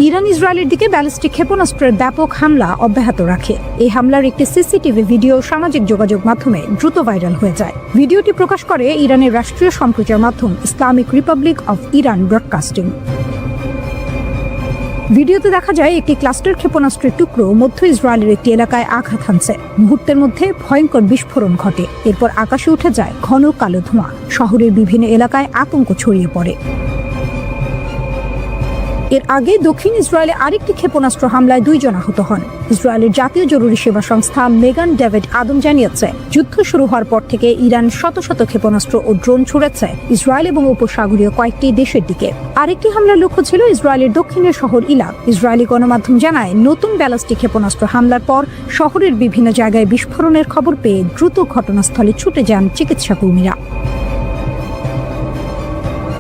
ইরান ইসরায়েলের দিকে ব্যালিস্টিক ক্ষেপণাস্ত্রের ব্যাপক হামলা অব্যাহত রাখে। এই হামলার একটি সিসিটিভি ভিডিও সামাজিক যোগাযোগ মাধ্যমে দ্রুত ভাইরাল হয়ে যায়। ভিডিওটি প্রকাশ করে ইরানের রাষ্ট্রীয় সম্প্রচার মাধ্যম Islamic Republic of Iran broadcasting. ভিডিওতে দেখা যায় একটি ক্লাস্টার ক্ষেপণাস্ত্রের টুকরো মধ্য ইসরায়েলের একটি এলাকায় আঘাত হানছে। মুহূর্তের মধ্যে ভয়ঙ্কর বিস্ফোরণ ঘটে। এরপর আকাশে উঠে যায় ঘন কালো ধোঁয়া। শহরের বিভিন্ন এলাকায় আতঙ্ক ছড়িয়ে পড়ে। এর আগে দক্ষিণ ইসরায়েলে আরেকটি ক্ষেপণাস্ত্র হামলায় 2 জন আহত হন। ইসরায়েলের জাতীয় জরুরি সেবা সংস্থা মেগান ডেভিড আদম জানিয়েছে, যুদ্ধ শুরু হওয়ার পর থেকে ইরান শত শত ক্ষেপণাস্ত্র ও ড্রোন ছুড়েছে ইসরায়েল এবং উপসাগরীয় কয়েকটি দেশের দিকে। আরেকটি হামলার লক্ষ্য ছিল ইসরায়েলের দক্ষিণের শহর ইলাক। ইসরায়েলি গণমাধ্যম জানায়, নতুন ব্যালিস্টিক ক্ষেপণাস্ত্র হামলার পর শহরের বিভিন্ন জায়গায় বিস্ফোরণের খবর পেয়ে দ্রুত ঘটনাস্থলে ছুটে যান চিকিৎসা কর্মীরা।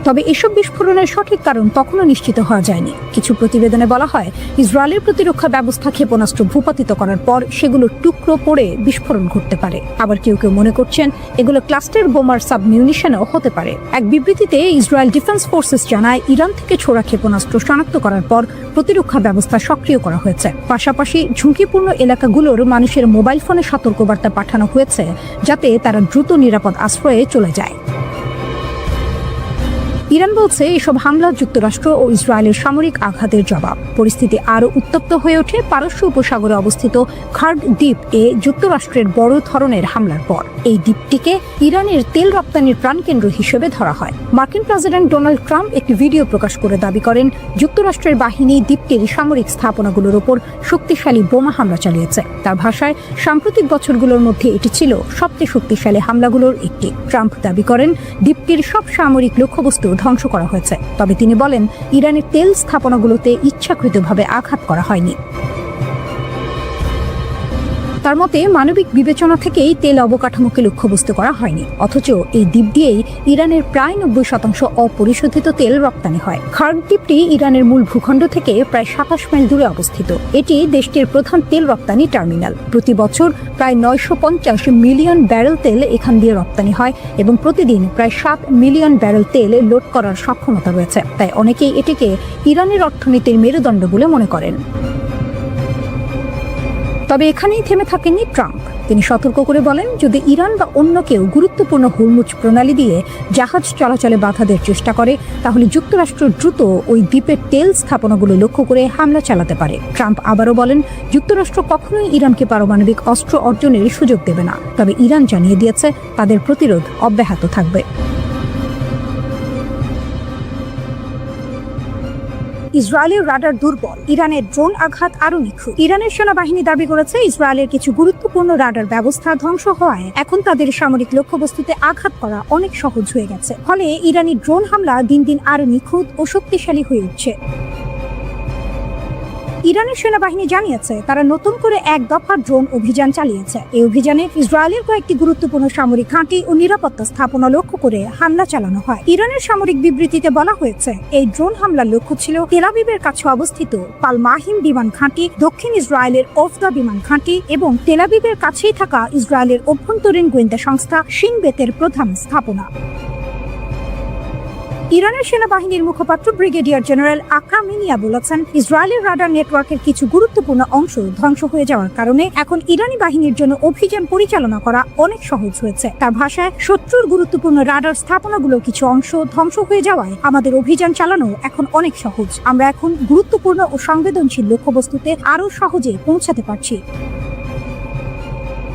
তবে এসব বিস্ফোরণের সঠিক কারণ তখনও নিশ্চিত হওয়া যায়নি। কিছু প্রতিবেদনে বলা হয়, ইসরায়েলের প্রতিরক্ষা ব্যবস্থা ক্ষেপণাস্ত্র ভূপাতিত করার পর সেগুলো টুকরো পড়ে বিস্ফোরণ ঘটতে পারে। আবার কেউ কেউ মনে করছেন এগুলো ক্লাস্টার বোমার সাবমিউনিশনও হতে পারে। এক বিবৃতিতে ইসরায়েল ডিফেন্স ফোর্সেস জানায়, ইরান থেকে ছোড়া ক্ষেপণাস্ত্র শনাক্ত করার পর প্রতিরক্ষা ব্যবস্থা সক্রিয় করা হয়েছে। পাশাপাশি ঝুঁকিপূর্ণ এলাকাগুলোর মানুষের মোবাইল ফোনে সতর্কবার্তা পাঠানো হয়েছে, যাতে তারা দ্রুত নিরাপদ আশ্রয়ে চলে যায়। ইরান বলছে এসব হামলা যুক্তরাষ্ট্র ও ইসরায়েলের সামরিক আঘাতের জবাব। পরিস্থিতি আরও উত্তপ্ত হয়ে ওঠে পারস্য উপসাগরে অবস্থিত খার্গ দ্বীপ এ যুক্তরাষ্ট্রের বড় ধরনের হামলার পর। এই দ্বীপটিকে ইরানের তেল রপ্তানির প্রাণকেন্দ্র হিসেবে ধরা হয়। মার্কিন প্রেসিডেন্ট ডোনাল্ড ট্রাম্প একটি ভিডিও প্রকাশ করে দাবি করেন, যুক্তরাষ্ট্রের বাহিনী দ্বীপটির সামরিক স্থাপনাগুলোর ওপর শক্তিশালী বোমা হামলা চালিয়েছে। তার ভাষায়, সাম্প্রতিক বছরগুলোর মধ্যে এটি ছিল সবচেয়ে শক্তিশালী হামলাগুলোর একটি। ট্রাম্প দাবি করেন দ্বীপটির সব সামরিক লক্ষ্যবস্তু ধ্বংস করা হয়েছে। তবে তিনি বলেন, ইরানের তেল স্থাপনাগুলোতে ইচ্ছাকৃতভাবে আঘাত করা হয়নি। তার মতে মানবিক বিবেচনা থেকেই তেল অবকাঠামোকে লক্ষ্যবস্তু করা হয়নি, অথচ এই দ্বীপ দিয়েই ইরানের প্রায় 90% অপরিশোধিত তেল রপ্তানি হয়। খার্ক দ্বীপটি ইরানের মূল ভূখণ্ড থেকে প্রায় 27 মাইল দূরে অবস্থিত। এটি দেশটির প্রধান তেল রপ্তানি টার্মিনাল। প্রতি বছর প্রায় 950 মিলিয়ন ব্যারেল তেল এখান দিয়ে রপ্তানি হয় এবং প্রতিদিন প্রায় 7 মিলিয়ন ব্যারেল তেল লোড করার সক্ষমতা রয়েছে। তাই অনেকেই এটিকে ইরানের অর্থনীতির মেরুদণ্ড বলে মনে করেন। তবে এখানেই থেমে থাকেননি ট্রাম্প। তিনি সতর্ক করে বলেন, যদি ইরান বা অন্য কেউ গুরুত্বপূর্ণ হুরমুজ প্রণালী দিয়ে জাহাজ চলাচলে বাধা দেওয়ার চেষ্টা করে, তাহলে যুক্তরাষ্ট্র দ্রুত ওই দ্বীপের তেল স্থাপনাগুলো লক্ষ্য করে হামলা চালাতে পারে। ট্রাম্প আবারও বলেন, যুক্তরাষ্ট্র কখনোই ইরানকে পারমাণবিক অস্ত্র অর্জনের সুযোগ দেবে না। তবে ইরান জানিয়ে দিয়েছে তাদের প্রতিরোধ অব্যাহত থাকবে। ইসরায়েলের রাডার দুর্বল, ইরানের ড্রোন আঘাত আরো নিখুঁত। ইরানের সেনাবাহিনী দাবি করেছে ইসরায়েলের কিছু গুরুত্বপূর্ণ রাডার ব্যবস্থা ধ্বংস হওয়ায় এখন তাদের সামরিক লক্ষ্যবস্তুতে আঘাত করা অনেক সহজ হয়ে গেছে। ফলে ইরানি ড্রোন হামলা দিন দিন আরো নিখুঁত ও শক্তিশালী হয়ে উঠছে। ইরানের সেনাবাহিনী জানিয়েছে তারা নতুন করে এক দফা ড্রোন অভিযান চালিয়েছে। এই অভিযানে ইসরায়েলের কয়েকটি গুরুত্বপূর্ণ সামরিক ঘাঁটি ও নিরাপত্তা স্থাপনা লক্ষ্য করে হামলা চালানো হয়। ইরানের সামরিক বিবৃতিতে বলা হয়েছে, এই ড্রোন হামলার লক্ষ্য ছিল তেল আবিবের কাছে অবস্থিত পালমাহিম বিমান ঘাঁটি, দক্ষিণ ইসরায়েলের ওফদা বিমান ঘাঁটি এবং তেল আবিবের কাছেই থাকা ইসরায়েলের অভ্যন্তরীণ গোয়েন্দা সংস্থা শিন বেতের প্রধান স্থাপনা। ইরানের সেনাবাহিনীর মুখপাত্র ব্রিগেডিয়ার জেনারেল আকরাম মিনিয়া বলেছেন, ইসরায়েলের রাডার নেটওয়ার্কের কিছু গুরুত্বপূর্ণ অংশ ধ্বংস হয়ে যাওয়ার কারণে এখন ইরানি বাহিনীর জন্য অভিযান পরিচালনা করা অনেক সহজ হয়েছে। তার ভাষায়, শত্রুর গুরুত্বপূর্ণ রাডার স্থাপনাগুলো কিছু অংশ ধ্বংস হয়ে যাওয়ায় আমাদের অভিযান চালানো এখন অনেক সহজ। আমরা এখন গুরুত্বপূর্ণ ও সংবেদনশীল লক্ষ্যবস্তুতে আরো সহজে পৌঁছাতে পারছি।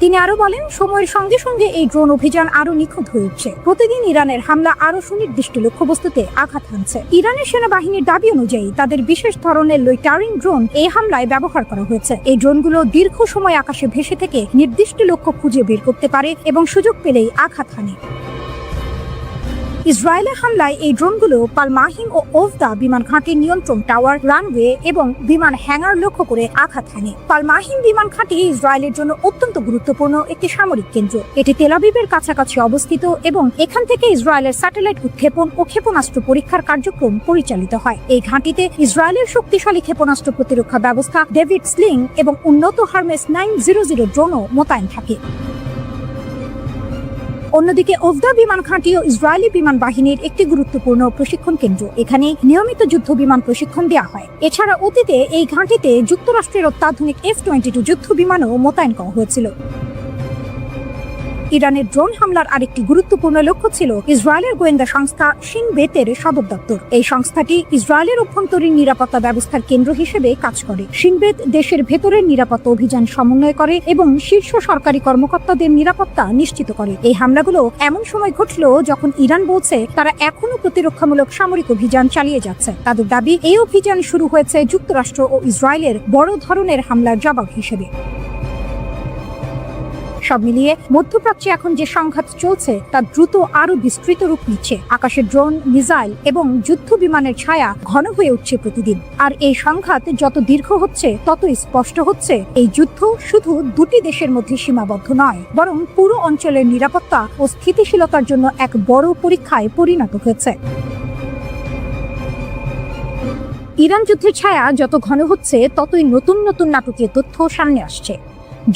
তিনি আরো বলেন, সময়ের সঙ্গে সঙ্গে এই ড্রোন অভিযান আরো নিখুঁত হয়ে উঠছে। প্রতিদিন ইরানের হামলা আরো সুনির্দিষ্ট লক্ষ্যবস্তুতে আঘাত হানছে। ইরানের সেনাবাহিনীর দাবি অনুযায়ী তাদের বিশেষ ধরনের লোইটারিং ড্রোন এই হামলায় ব্যবহার করা হয়েছে। এই ড্রোনগুলো দীর্ঘ সময় আকাশে ভেসে থেকে নির্দিষ্ট লক্ষ্য খুঁজে বের করতে পারে এবং সুযোগ পেলেই আঘাত হানে। ইসরায়েলের হামলায় এই ড্রোনগুলো পালমাহিম ও ওফদা বিমান ঘাঁটির নিয়ন্ত্রণ টাওয়ার, রানওয়ে এবং বিমান হ্যাঙ্গার লক্ষ্য করে আঘাত হানে। পালমাহিম বিমান ঘাঁটি ইসরায়েলের জন্য অত্যন্ত গুরুত্বপূর্ণ একটি সামরিক কেন্দ্র। এটি তেল আবিবের কাছাকাছি অবস্থিত এবং এখান থেকে ইসরায়েলের স্যাটেলাইট উৎক্ষেপণ ও ক্ষেপণাস্ত্র পরীক্ষার কার্যক্রম পরিচালিত হয়। এই ঘাঁটিতে ইসরায়েলের শক্তিশালী ক্ষেপণাস্ত্র প্রতিরক্ষা ব্যবস্থা ডেভিড স্লিং এবং উন্নত হারমেস 900 ড্রোনও মোতায়েন থাকে। অন্যদিকে ওফদা বিমান ঘাঁটিও ইসরায়েলি বিমান বাহিনীর একটি গুরুত্বপূর্ণ প্রশিক্ষণ কেন্দ্র। এখানে নিয়মিত যুদ্ধ বিমান প্রশিক্ষণ দেওয়া হয়। এছাড়া অতীতে এই ঘাঁটিতে যুক্তরাষ্ট্রের অত্যাধুনিক F-22 যুদ্ধ বিমানও মোতায়েন করা হয়েছিল। ইরানের ড্রোন হামলার আরেকটি গুরুত্বপূর্ণ লক্ষ্য ছিল ইসরায়েলের গোয়েন্দা সংস্থা শিন বেতের সদর দপ্তর। এই সংস্থাটি ইসরায়েলের অভ্যন্তরীণ নিরাপত্তা ব্যবস্থার কেন্দ্র হিসেবে কাজ করে। শিন বেত দেশের ভেতরের নিরাপত্তা অভিযান সমন্বয় করে এবং শীর্ষ সরকারি কর্মকর্তাদের নিরাপত্তা নিশ্চিত করে। এই হামলাগুলো এমন সময় ঘটল যখন ইরান বলছে তারা এখনো প্রতিরক্ষামূলক সামরিক অভিযান চালিয়ে যাচ্ছে। তাদের দাবি, এই অভিযান শুরু হয়েছে যুক্তরাষ্ট্র ও ইসরায়েলের বড় ধরনের হামলার জবাব হিসেবে। সব মিলিয়ে মধ্যপ্রাচ্যে এখন যে সংঘাত চলছে তা দ্রুত আরো বিস্তৃত রূপ নিচ্ছে। আকাশে ড্রোন, মিসাইল এবং যুদ্ধ বিমানের ছায়া ঘন হয়ে উঠছে প্রতিদিন। আর এই সংঘাত যত দীর্ঘ হচ্ছে ততই স্পষ্ট হচ্ছে এই যুদ্ধ শুধু দুটি দেশের মধ্যে সীমাবদ্ধ নয়, বরং পুরো অঞ্চলের নিরাপত্তা ও স্থিতিশীলতার জন্য এক বড় পরীক্ষায় পরিণত হয়েছে। ইরান যুদ্ধের ছায়া যত ঘন হচ্ছে ততই নতুন নতুন নাটকীয় তথ্য সামনে আসছে।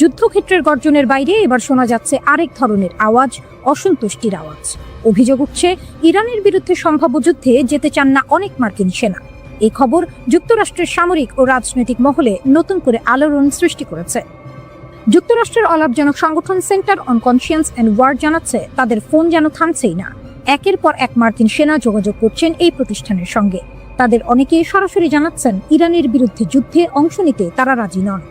যুদ্ধক্ষেত্রের গর্জনের বাইরে এবার শোনা যাচ্ছে আরেক ধরনের আওয়াজ, অসন্তুষ্টির আওয়াজ। অভিযোগ উঠছে, ইরানের বিরুদ্ধে সম্ভাব্য যুদ্ধে যেতে চান না অনেক মার্কিন সেনা। এই খবর যুক্তরাষ্ট্রের সামরিক ও রাজনৈতিক মহলে নতুন করে আলোড়ন সৃষ্টি করেছে। যুক্তরাষ্ট্রের অলাভজনক সংগঠন Center on Conscience and War জানাচ্ছে, তাদের ফোন যেন থামছেই না। একের পর এক মার্কিন সেনা যোগাযোগ করছেন এই প্রতিষ্ঠানের সঙ্গে। তাদের অনেকেই সরাসরি জানাচ্ছেন, ইরানের বিরুদ্ধে যুদ্ধে অংশ নিতে তারা রাজি নন।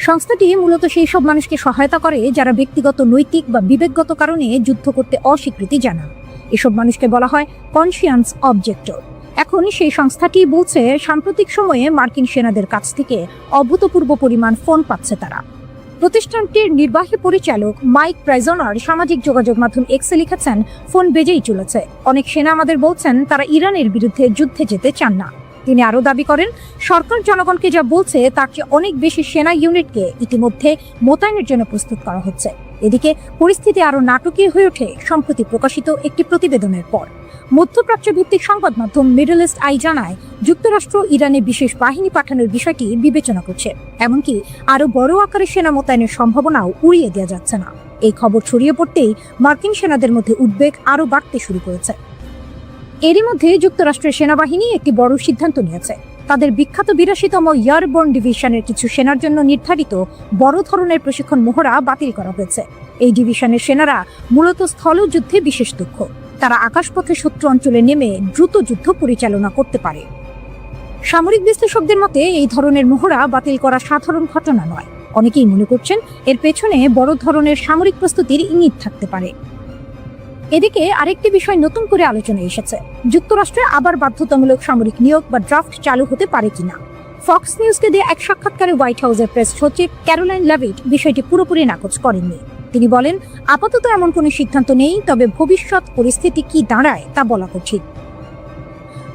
সংস্থাটি মূলত সেই সব মানুষকে সহায়তা করে যারা ব্যক্তিগত, নৈতিক বা বিবেকগত কারণে যুদ্ধ করতে অস্বীকৃতি জানান। এসব মানুষকে বলা হয় কনসিয়ান্স অবজেক্টর। এখন সেই সংস্থাটি বলছে, সাম্প্রতিক সময়ে মার্কিন সেনাদের কাছ থেকে অভূতপূর্ব পরিমাণ ফোন পাচ্ছে তারা। প্রতিষ্ঠানটির নির্বাহী পরিচালক মাইক প্রাইজনার সামাজিক যোগাযোগ মাধ্যম এক্সে লিখেছেন, ফোন বেজেই চলেছে। অনেক সেনা আমাদের বলছেন তারা ইরানের বিরুদ্ধে যুদ্ধে যেতে চান না। তিনি আরও দাবি করেন, সরকার জনগণকে যা বলছে তার চেয়ে অনেক বেশি সেনা ইউনিটকে ইতিমধ্যে মোতায়েনের জন্য প্রস্তুত করা হচ্ছে। এদিকে পরিস্থিতি আরও নাটকীয় হয়ে ওঠে সম্প্রতি প্রকাশিত একটি প্রতিবেদনের পর। মধ্যপ্রাচ্য ভিত্তিক সংবাদ মাধ্যম মিডল ইস্ট আই জানায়, যুক্তরাষ্ট্র ইরানে বিশেষ বাহিনী পাঠানোর বিষয়টি বিবেচনা করছে, এমনকি আরও বড় আকারে সেনা মোতায়েনের সম্ভাবনাও উড়িয়ে দেওয়া যাচ্ছে না। এই খবর ছড়িয়ে পড়তেই মার্কিন সেনাদের মধ্যে উদ্বেগ আরও বাড়তে শুরু করেছে। এরই মধ্যে যুক্তরাষ্ট্রের সেনাবাহিনী একটি বড় সিদ্ধান্ত নিয়েছে। তাদের বিখ্যাত ৮২তম এয়ারবোর্ন ডিভিশনের কিছু সেনার জন্য নির্ধারিত বড় ধরনের প্রশিক্ষণ মহড়া বাতিল করা হয়েছে। এই ডিভিশনের সেনারা মূলত স্থলযুদ্ধে বিশেষ দক্ষ। তারা আকাশপথে শত্রু অঞ্চলে নেমে দ্রুত যুদ্ধ পরিচালনা করতে পারে। সামরিক বিশ্লেষকদের মতে এই ধরনের মহড়া বাতিল করা সাধারণ ঘটনা নয়। অনেকেই মনে করছেন এর পেছনে বড় ধরনের সামরিক প্রস্তুতির ইঙ্গিত থাকতে পারে। এদিকে আরেকটি বিষয় নতুন করে আলোচনায় এসেছে, যুক্তরাষ্ট্রে আবার বাধ্যতামূলক সামরিক নিয়োগ বা ড্রাফট চালু হতে পারে কিনা। ফক্স নিউজকে দিয়ে এক সাক্ষাৎকারে হোয়াইট হাউসের প্রেস সচিব ক্যারোলাইন লেভিট বিষয়টি পুরোপুরি নাকচ করেননি। তিনি বলেন, আপাতত এমন কোনো সিদ্ধান্ত নেই, তবে ভবিষ্যৎ পরিস্থিতি কি দাঁড়ায় তা বলা কঠিন।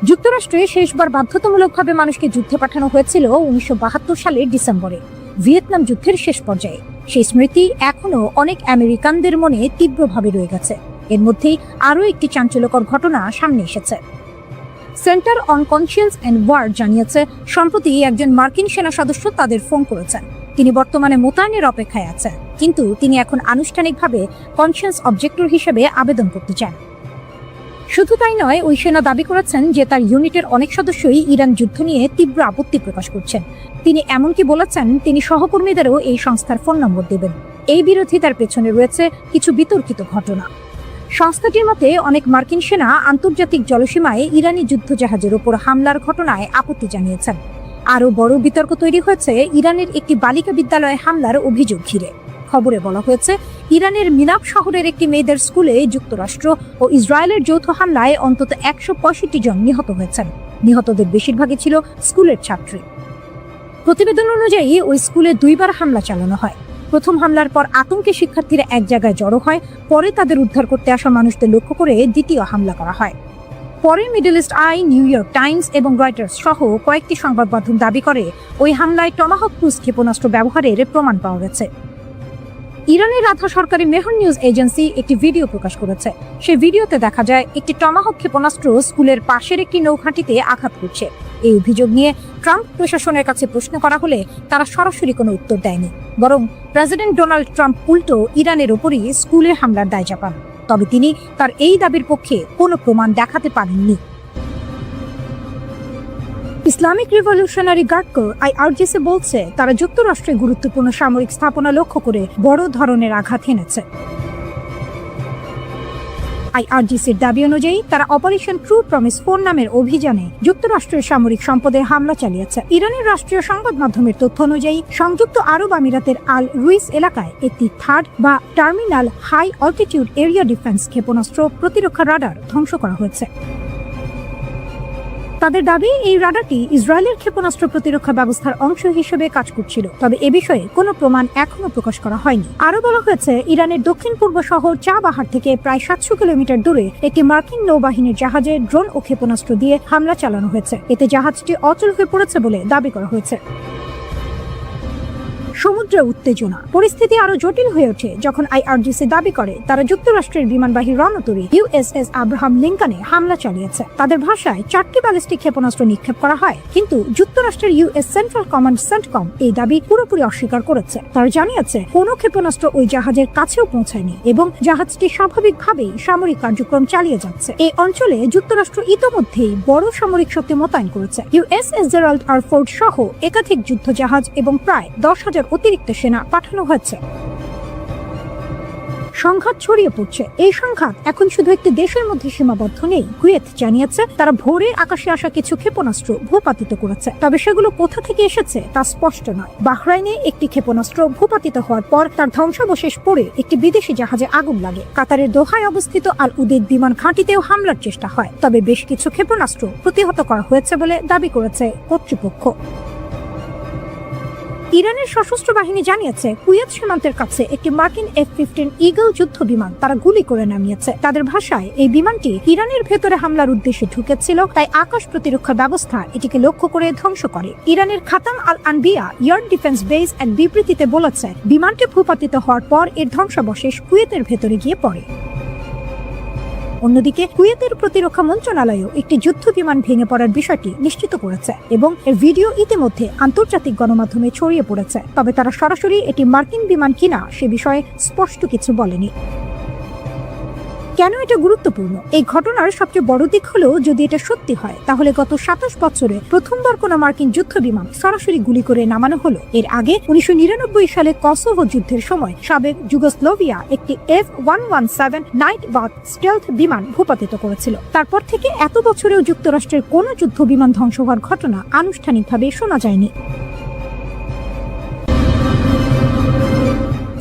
যুক্তরাষ্ট্রে শেষবার বাধ্যতামূলকভাবে মানুষকে যুদ্ধে পাঠানো হয়েছিল 1972 সালের ডিসেম্বরে, ভিয়েতনাম যুদ্ধের শেষ পর্যায়ে। সেই স্মৃতি এখনো অনেক আমেরিকানদের মনে তীব্রভাবে রয়ে গেছে। এর মধ্যেই আরও একটি চাঞ্চল্যকর ঘটনা সামনে এসেছে। Center on Conscience and War জানিয়েছে, সম্প্রতি একজন মার্কিন সেনা সদস্য তাদের ফোন করেছেন। তিনি বর্তমানে মোতায়েনের অপেক্ষায় আছেন, কিন্তু তিনি এখন আনুষ্ঠানিকভাবে কনসিয়েন্স অবজেক্টর হিসেবে আবেদন করতে চান। শুধু তাই নয়, ওই সেনা দাবি করেছেন যে তার ইউনিটের অনেক সদস্যই ইরান যুদ্ধ নিয়ে তীব্র আপত্তি প্রকাশ করছেন। তিনি এমনকি বলেছেন তিনি সহকর্মীদেরও এই সংস্থার ফোন নম্বর দেবেন। এই বিরোধিতার পেছনে রয়েছে কিছু বিতর্কিত ঘটনা। সংস্থাটির মতে, অনেক মার্কিন সেনা আন্তর্জাতিক জলসীমায় ইরানি যুদ্ধজাহাজের ওপর হামলার ঘটনায় আপত্তি জানিয়েছেন। আরও বড় বিতর্ক তৈরি হয়েছে ইরানের একটি বালিকা বিদ্যালয়ে হামলার অভিযোগ ঘিরে। খবরে বলা হয়েছে, ইরানের মিনাব শহরের একটি মেয়েদের স্কুলে যুক্তরাষ্ট্র ও ইসরায়েলের যৌথ হামলায় অন্তত ১৬৫ জন নিহত হয়েছেন। নিহতদের বেশিরভাগই ছিল স্কুলের ছাত্রী। প্রতিবেদন অনুযায়ী ওই স্কুলে 2বার হামলা চালানো হয়। প্রথম হামলার পর আতঙ্কে শিক্ষার্থীরা এক জায়গায় জড়ো হয়। পরে তাদের উদ্ধার করতে আসা মানুষদের লক্ষ্য করে দ্বিতীয় হামলা করা হয়। পরে middle East Eye, new York Times এবং রয়টার্স সহ কয়েকটি সংবাদ মাধ্যম দাবি করে ওই হামলায় টমাহক ক্রুজ ক্ষেপণাস্ত্র ব্যবহারের প্রমাণ পাওয়া গেছে। ইরানের আধা সরকারি মেহর নিউজ এজেন্সি একটি ভিডিও প্রকাশ করেছে। সেই ভিডিওতে দেখা যায় একটি টমাহক ক্ষেপণাস্ত্র স্কুলের পাশের একটি নৌঘাঁটিতে আঘাত করছে। এই অভিযোগ নিয়ে ট্রাম্প প্রশাসনের কাছে প্রশ্ন করা হলে তারা সরাসরি কোনো উত্তর দেয়নি, বরং প্রেসিডেন্ট ডোনাল্ড ট্রাম্প উল্টো ইরানের ওপরই স্কুলে হামলার দায় চাপান। তবে তিনি তার এই দাবির পক্ষে কোনো প্রমাণ দেখাতে পারেননি। Islamic Revolutionary Guard Corps IRGC বলছে, তারা যুক্তরাষ্ট্রে গুরুত্বপূর্ণ সামরিক স্থাপনা লক্ষ্য করে বড় ধরনের আঘাত হেনেছে। আইআরজিসির দাবি অনুযায়ী তারা অপারেশন ট্রু প্রমিস 4 নামের অভিযানে যুক্তরাষ্ট্রের সামরিক সম্পদে হামলা চালিয়েছে। ইরানের রাষ্ট্রীয় সংবাদ মাধ্যমের তথ্য অনুযায়ী সংযুক্ত আরব আমিরাতের আল রুইস এলাকায় একটি থার্ড বা Terminal High Altitude Area Defense ক্ষেপণাস্ত্র প্রতিরক্ষা রাডার ধ্বংস করা হয়েছে। তাদের দাবি, এই রাডারটি ইসরায়েলের ক্ষেপণাস্ত্র প্রতিরক্ষা ব্যবস্থার অংশ হিসেবে কাজ করছিল, তবে এ বিষয়ে কোনো প্রমাণ এখনো প্রকাশ করা হয়নি। আরও বলা হয়েছে, ইরানের দক্ষিণ পূর্ব শহর চাবাহার থেকে প্রায় 700 কিলোমিটার দূরে একটি মার্কিন নৌবাহিনীর জাহাজে ড্রোন ও ক্ষেপণাস্ত্র দিয়ে হামলা চালানো হয়েছে। এতে জাহাজটি অচল হয়ে পড়েছে বলে দাবি করা হয়েছে। সমুদ্রে উত্তেজনা, পরিস্থিতি আরো জটিল হয়ে ওঠে যখন আইআরজিসি দাবি করে তারা যুক্তরাষ্ট্রের বিমানবাহী রণতরী ইউএসএস আব্রাহাম লিঙ্কনে হামলা চালিয়েছে। তাদের ভাষায় 4টি ব্যালিস্টিক ক্ষেপণাস্ত্র নিক্ষেপ করা হয়, কিন্তু যুক্তরাষ্ট্রের ইউএস সেন্ট্রাল কমান্ড সেন্টকম এই দাবি পুরোপুরি অস্বীকার করেছে। তারা জানিয়েছে কোনো ক্ষেপণাস্ত্র ওই জাহাজের কাছেও পৌঁছায়নি এবং জাহাজটি স্বাভাবিকভাবেই সামরিক কার্যক্রম চালিয়ে যাচ্ছে। এই অঞ্চলে যুক্তরাষ্ট্র ইতোমধ্যেই বড় সামরিক শক্তি মোতায়েন করেছে। ইউএসএস জেরাল্ড আর ফোর্ড সহ একাধিক যুদ্ধজাহাজ এবং প্রায় 10,000 অতিরিক্ত সেনা পাঠানো হয়েছে। সংঘাত ছড়িয়ে পড়ছে। এই সংঘাত এখন শুধু একটি দেশের মধ্যে সীমাবদ্ধ নেই। কুয়েত জানিয়েছে তারা ভোরে আকাশে আসা কিছু ক্ষেপণাস্ত্র ভূপাতিত করেছে, তবে সেগুলো কোথা থেকে এসেছে তা স্পষ্ট নয়। বাহরাইনে একটি ক্ষেপণাস্ত্র ভূপাতিত হওয়ার পর তার ধ্বংসাবশেষ পড়ে একটি বিদেশি জাহাজে আগুন লাগে। কাতারের দোহায় অবস্থিত আল উদেদ বিমান ঘাঁটিতেও হামলার চেষ্টা হয়, তবে বেশ কিছু ক্ষেপণাস্ত্র প্রতিহত করা হয়েছে বলে দাবি করেছে কর্তৃপক্ষ। ইরানের সশস্ত্র বাহিনী জানিয়েছে কুয়েত সীমান্তের কাছে একটি মার্কিন F-15 ঈগল যুদ্ধ বিমান তারা গুলি করে নামিয়েছে। তাদের ভাষায় এই বিমানটি ইরানের ভেতরে হামলার উদ্দেশ্যে ঢুকেছিল, তাই আকাশ প্রতিরক্ষা ব্যবস্থা এটিকে লক্ষ্য করে ধ্বংস করে। ইরানের খাতাম আল আনবিয়া এয়ার ডিফেন্স বেস এক বিবৃতিতে বলেছে বিমানটি ভূপাতিত হওয়ার পর এর ধ্বংসাবশেষ কুয়েতের ভেতরে গিয়ে পড়ে। অন্যদিকে কুয়েতের প্রতিরক্ষা মন্ত্রণালয়ও একটি যুদ্ধ বিমান ভেঙে পড়ার বিষয়টি নিশ্চিত করেছে এবং এর ভিডিও ইতিমধ্যে আন্তর্জাতিক গণমাধ্যমে ছড়িয়ে পড়েছে। তবে তারা সরাসরি এটি মার্কিন বিমান কিনা সে বিষয়ে স্পষ্ট কিছু বলেনি। কেন এটা গুরুত্বপূর্ণ? এই ঘটনার সবচেয়ে বড় দিক হলো যদি এটা সত্যি হয় তাহলে গত 27 বছরে প্রথমবার কোনো মার্কিন যুদ্ধ বিমান সরাসরি গুলি করে নামানো হলো। এর আগে 1999 সালে কসোভো যুদ্ধের সময় সাবেক যুগোস্লোভিয়া একটি F-117 নাইট বাথ স্টেলথ বিমান ভূপাতিত করেছিল। তারপর থেকে এত বছরেও যুক্তরাষ্ট্রের কোনো যুদ্ধ বিমান ধ্বংস হওয়ার ঘটনা আনুষ্ঠানিকভাবে শোনা যায়নি।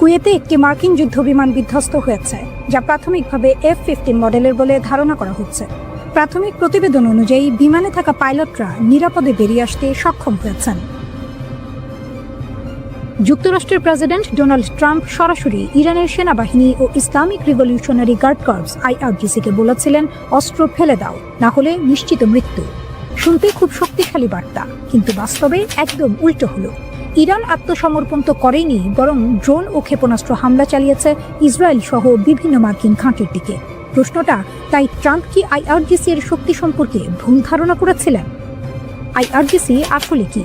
কুয়েতে একটি মার্কিন যুদ্ধ বিমান বিধ্বস্ত হয়েছে, যা প্রাথমিকভাবে F-15 মডেলের বলে ধারণা করা হচ্ছে। প্রাথমিক প্রতিবেদন অনুযায়ী বিমানে থাকা পাইলটরা নিরাপদে বেরিয়ে আসতে সক্ষম হয়েছেন। যুক্তরাষ্ট্রের প্রেসিডেন্ট ডোনাল্ড ট্রাম্প সরাসরি ইরানের সেনাবাহিনী ও ইসলামিক রিভলিউশনারি গার্ড কর্পস IRGC-কে বলেছিলেন অস্ত্র ফেলে দাও, না হলে নিশ্চিত মৃত্যু। শুনতে খুব শক্তিশালী বার্তা, কিন্তু বাস্তবে একদম উল্টো হলো। ইরান আত্মসমর্পণ তো করেনি, বরং ড্রোন ও ক্ষেপণাস্ত্র হামলা চালিয়েছে ইসরায়েল সহ বিভিন্ন মার্কিন ঘাঁটির দিকে। প্রশ্নটা তাই, ট্রাম্প কি IRGC এর শক্তি সম্পর্কে ভুল ধারণা করেছিলেন? IRGC আসলে কি?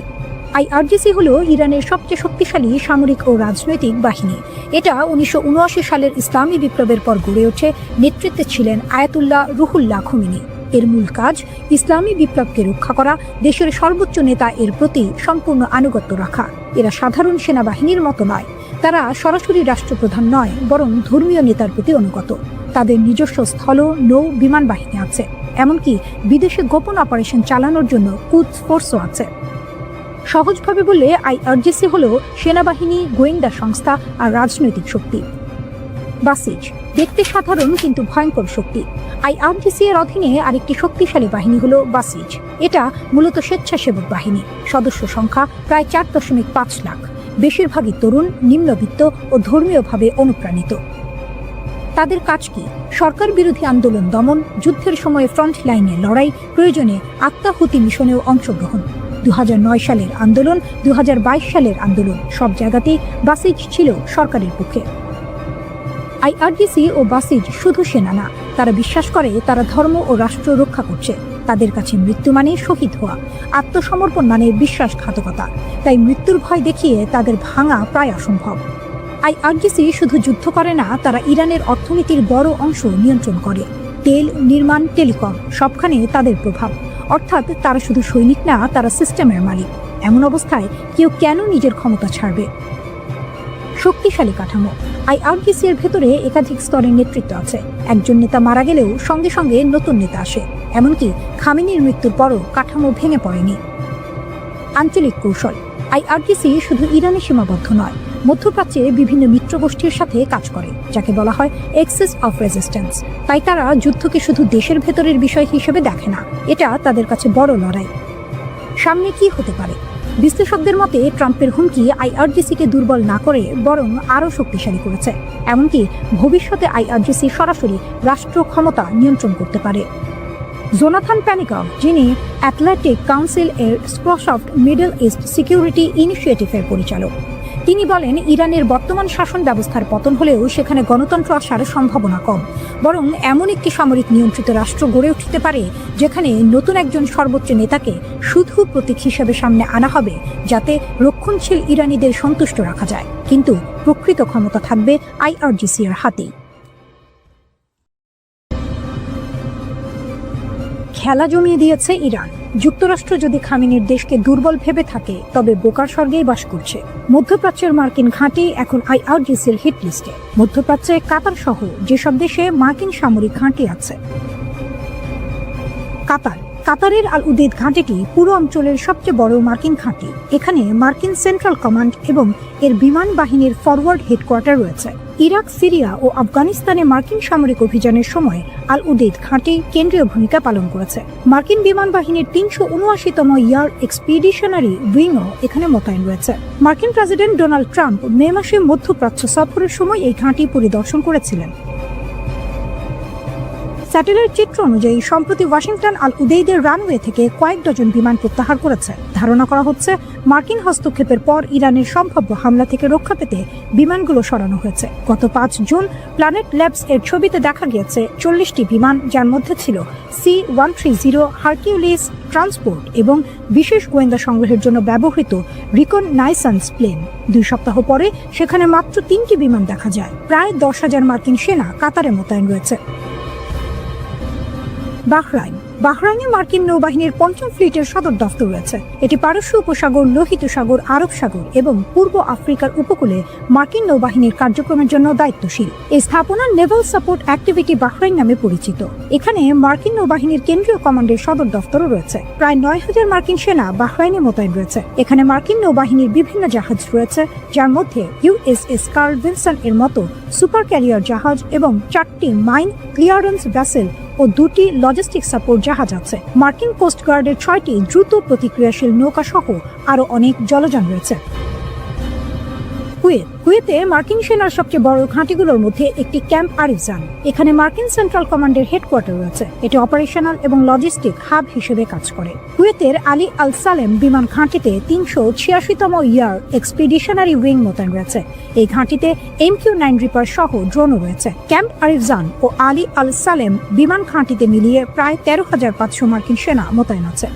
IRGC হলো ইরানের সবচেয়ে শক্তিশালী সামরিক ও রাজনৈতিক বাহিনী। এটা 1979 সালের ইসলামী বিপ্লবের পর গড়ে ওঠে। নেতৃত্বে ছিলেন আয়াতুল্লাহ রুহুল্লাহ খোমেনি। এর মূল কাজ ইসলামী বিপ্লবকে রক্ষা করা, দেশের সর্বোচ্চ নেতা এর প্রতি সম্পূর্ণ আনুগত্য রাখা। এরা সাধারণ সেনাবাহিনীর মতো নয়, তারা সরাসরি রাষ্ট্রপ্রধান নয়, বরং ধর্মীয় নেতার প্রতি অনুগত। তাদের নিজস্ব স্থল, নৌ, বিমান বাহিনী আছে, এমনকি বিদেশে গোপন অপারেশন চালানোর জন্য কুদস ফোর্সও আছে। সহজভাবে বললে IRGC হলো সেনাবাহিনী, গোয়েন্দা সংস্থা আর রাজনৈতিক শক্তি। বাসিজ দেখতে সাধারণ কিন্তু ভয়ঙ্কর শক্তি। IRGC এর অধীনে আরেকটি শক্তিশালী বাহিনী হলো বাসিজ। এটা মূলত স্বেচ্ছাসেবক বাহিনী। সদস্য সংখ্যা প্রায় 4.5 লাখ। বেশিরভাগই তরুণ, নিম্নবিত্ত ও ধর্মীয়ভাবে অনুপ্রাণিত। তাদের কাজ কি? সরকার বিরোধী আন্দোলন দমন, যুদ্ধের সময় ফ্রন্ট লাইনে লড়াই, প্রয়োজনে আত্মাহুতি মিশনেও অংশগ্রহণ। 2009 সালের আন্দোলন, 2022 সালের আন্দোলন, সব জায়গাতেই বাসিজ ছিল সরকারের পক্ষে। IRGC ও বাসিজ শুধু সেনা না, তারা বিশ্বাস করে তারা ধর্ম ও রাষ্ট্র রক্ষা করছে। তাদের কাছে মৃত্যু মানে শহীদ হওয়া, আত্মসমর্পণ মানে বিশ্বাসঘাতকতা। তাই মৃত্যুর ভয় দেখিয়ে তাদের ভাঙা প্রায় অসম্ভব। IRGC শুধু যুদ্ধ করে না, তারা ইরানের অর্থনীতির বড় অংশ নিয়ন্ত্রণ করে। তেল, নির্মাণ, টেলিকম সবখানে তাদের প্রভাব। অর্থাৎ তারা শুধু সৈনিক না, তারা সিস্টেমের মালিক। এমন অবস্থায় কেউ কেন নিজের ক্ষমতা ছাড়বে? শক্তিশালী কাঠামো। IRGC এর ভেতরে একাধিক স্তরের নেতৃত্ব আছে। একজন নেতা মারা গেলেও সঙ্গে সঙ্গে নতুন নেতা আসে। এমনকি খামেনির মৃত্যুর পরও কাঠামো ভেঙে পড়েনি। আঞ্চলিক কৌশল। IRGC শুধু ইরানে সীমাবদ্ধ নয়, মধ্যপ্রাচ্যে বিভিন্ন মিত্রগোষ্ঠীর সাথে কাজ করে, যাকে বলা হয় এক্সেস অফ রেজিস্ট্যান্স। তাই তারা যুদ্ধকে শুধু দেশের ভেতরের বিষয় হিসেবে দেখে না, এটা তাদের কাছে বড় লড়াই। সামনে কি হতে পারে? বিশ্লেষকদের মতে ট্রাম্পের হুমকি IRGC-কে দুর্বল না করে বরং আরও শক্তিশালী করেছে। এমনকি ভবিষ্যতে IRGC সরাসরি রাষ্ট্র ক্ষমতা নিয়ন্ত্রণ করতে পারে। জোনাথন প্যানিকভ, যিনি অ্যাটলান্টিক কাউন্সিল এর স্প্রসফট মিডল ইস্ট সিকিউরিটি ইনিশিয়েটিভের পরিচালক, তিনি বলেন ইরানের বর্তমান শাসন ব্যবস্থার পতন হলেও সেখানে গণতন্ত্র আসার সম্ভাবনা কম। বরং এমন একটি সামরিক নিয়ন্ত্রিত রাষ্ট্র গড়ে উঠতে পারে যেখানে নতুন একজন সর্বোচ্চ নেতাকে শুধু প্রতীক হিসেবে সামনে আনা হবে, যাতে রক্ষণশীল ইরানিদের সন্তুষ্ট রাখা যায়, কিন্তু প্রকৃত ক্ষমতা থাকবে IRGC এর হাতেই। খেলা জমিয়ে দিয়েছে ইরান। যুক্তরাষ্ট্র যদি খামেনির দেশকে দুর্বল ভেবে থাকে, তবে বোকার স্বর্গেই বাস করছে। মধ্যপ্রাচ্যের মার্কিন ঘাঁটি এখন IRGC-র হিট লিস্টে। মধ্যপ্রাচ্যে কাতার সহ যেসব দেশে মার্কিন সামরিক ঘাঁটি আছে। কাতারের আল উদেদ ঘাঁটিটি পুরো অঞ্চলের সবচেয়ে বড় মার্কিন ঘাঁটি। এখানে মার্কিন সেন্ট্রাল কমান্ড এবং এর বিমান বাহিনীর ফরওয়ার্ড হেডকোয়ার্টার রয়েছে। ইরাক, সিরিয়া ও আফগানিস্তানে মার্কিন সামরিক অভিযানের সময় আল উদেইদ ঘাঁটি কেন্দ্রীয় ভূমিকা পালন করেছে। মার্কিন বিমান বাহিনীর ৩৭৯তম ইয়ার এক্সপিডিশনারি উইংও এখানে মোতায়েন রয়েছে। মার্কিন প্রেসিডেন্ট ডোনাল্ড ট্রাম্প মে মাসে মধ্যপ্রাচ্য সফরের সময় এই ঘাঁটি পরিদর্শন করেছিলেন। স্যাটেলাইট চিত্র অনুযায়ী সম্প্রতি ওয়াশিংটন আল উদেইদের রানওয়ে থেকে কয়েক ডজন বিমান প্রত্যাহার করেছে। ধারণা করা হচ্ছে মার্কিন হস্তক্ষেপের পর ইরানের সম্ভাব্য হামলা থেকে রক্ষা পেতে বিমানগুলো সরানো হয়েছে। গত ৫ জুন প্ল্যানেট ল্যাবস এর ছবিতে দেখা গিয়েছে ৪০টি বিমান, যার মধ্যে ছিল C-130 হারকিউলিস ট্রান্সপোর্ট এবং বিশেষ গোয়েন্দা সংগ্রহের জন্য ব্যবহৃত রিকননাইসেন্স প্লেন। ২ সপ্তাহ পরে সেখানে মাত্র ৩টি বিমান দেখা যায়। প্রায় ১০,০০০ মার্কিন সেনা কাতারে মোতায়েন রয়েছে। বাহরাইনে মার্কিন নৌবাহিনীর ৫ম ফ্লিটের সদর দফতর রয়েছে। এটি পারস্য উপসাগর, লোহিত সাগর, আরব সাগর এবং পূর্ব আফ্রিকার উপকূলে মার্কিন নৌবাহিনীর কার্যক্রমের জন্য দায়িত্বশীল। এই স্থাপনা নেভাল সাপোর্ট অ্যাক্টিভিটি বাহরাইন নামে পরিচিত। এখানে মার্কিন নৌবাহিনীর কেন্দ্রীয় কমান্ডের সদর দফতরও রয়েছে। প্রায় ৯,০০০ মার্কিন সেনা বাহরাইনে মোতায়েন রয়েছে। এখানে মার্কিন নৌবাহিনীর বিভিন্ন জাহাজ রয়েছে, যার মধ্যে USS কার্ল ভিনসন এর মতো সুপার ক্যারিয়ার জাহাজ এবং 4টি মাইন ক্লিয়ারেন্স ভেসেল ও 2টি লজিস্টিক সাপোর্ট জাহাজ আছে। মার্কিন কোস্ট গার্ডের 6টি দ্রুত প্রতিক্রিয়াশীল নৌকা সহ আরও অনেক জলযান রয়েছে। কুয়েতে মার্কিন সেনার সবচেয়ে বড় ঘাঁটিগুলোর মধ্যে একটি ক্যাম্প আরিফজান। এখানে মার্কিন সেন্ট্রাল কমান্ডের হেডকোয়ার্টার রয়েছে। এটি অপারেশনাল এবং লজিস্টিক হাব হিসেবে কাজ করে। কুয়েতের আলী আল সালেম বিমান ঘাঁটিতে ৩৮৬তম ইয়ার এক্সপিডিশনারি উইং মোতায়েন রয়েছে। এই ঘাঁটিতে MQ-9 রিপার সহ ড্রোনও রয়েছে। ক্যাম্প আরিফজান ও আলী আল সালেম বিমান ঘাঁটিতে মিলিয়ে প্রায় ১৩,৫০০ মার্কিন সেনা মোতায়েন আছে।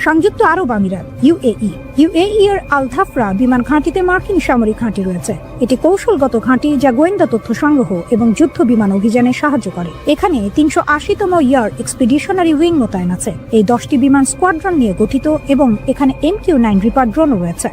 সংযুক্ত আরব আমিরাত UAE এর আল ধাফরা বিমান ঘাঁটিতে মার্কিন সামরিক ঘাঁটি রয়েছে। এটি কৌশলগত ঘাঁটি যা গোয়েন্দা তথ্য সংগ্রহ এবং যুদ্ধ বিমান অভিযানে সাহায্য করে। এখানে ৩৮০তম ইয়ার এক্সপিডিশনারি উইং মোতায়েন আছে। এই 10টি বিমান স্কোয়াড্রন নিয়ে গঠিত এবং এখানে MQ-9 রিপার ড্রোনও রয়েছে।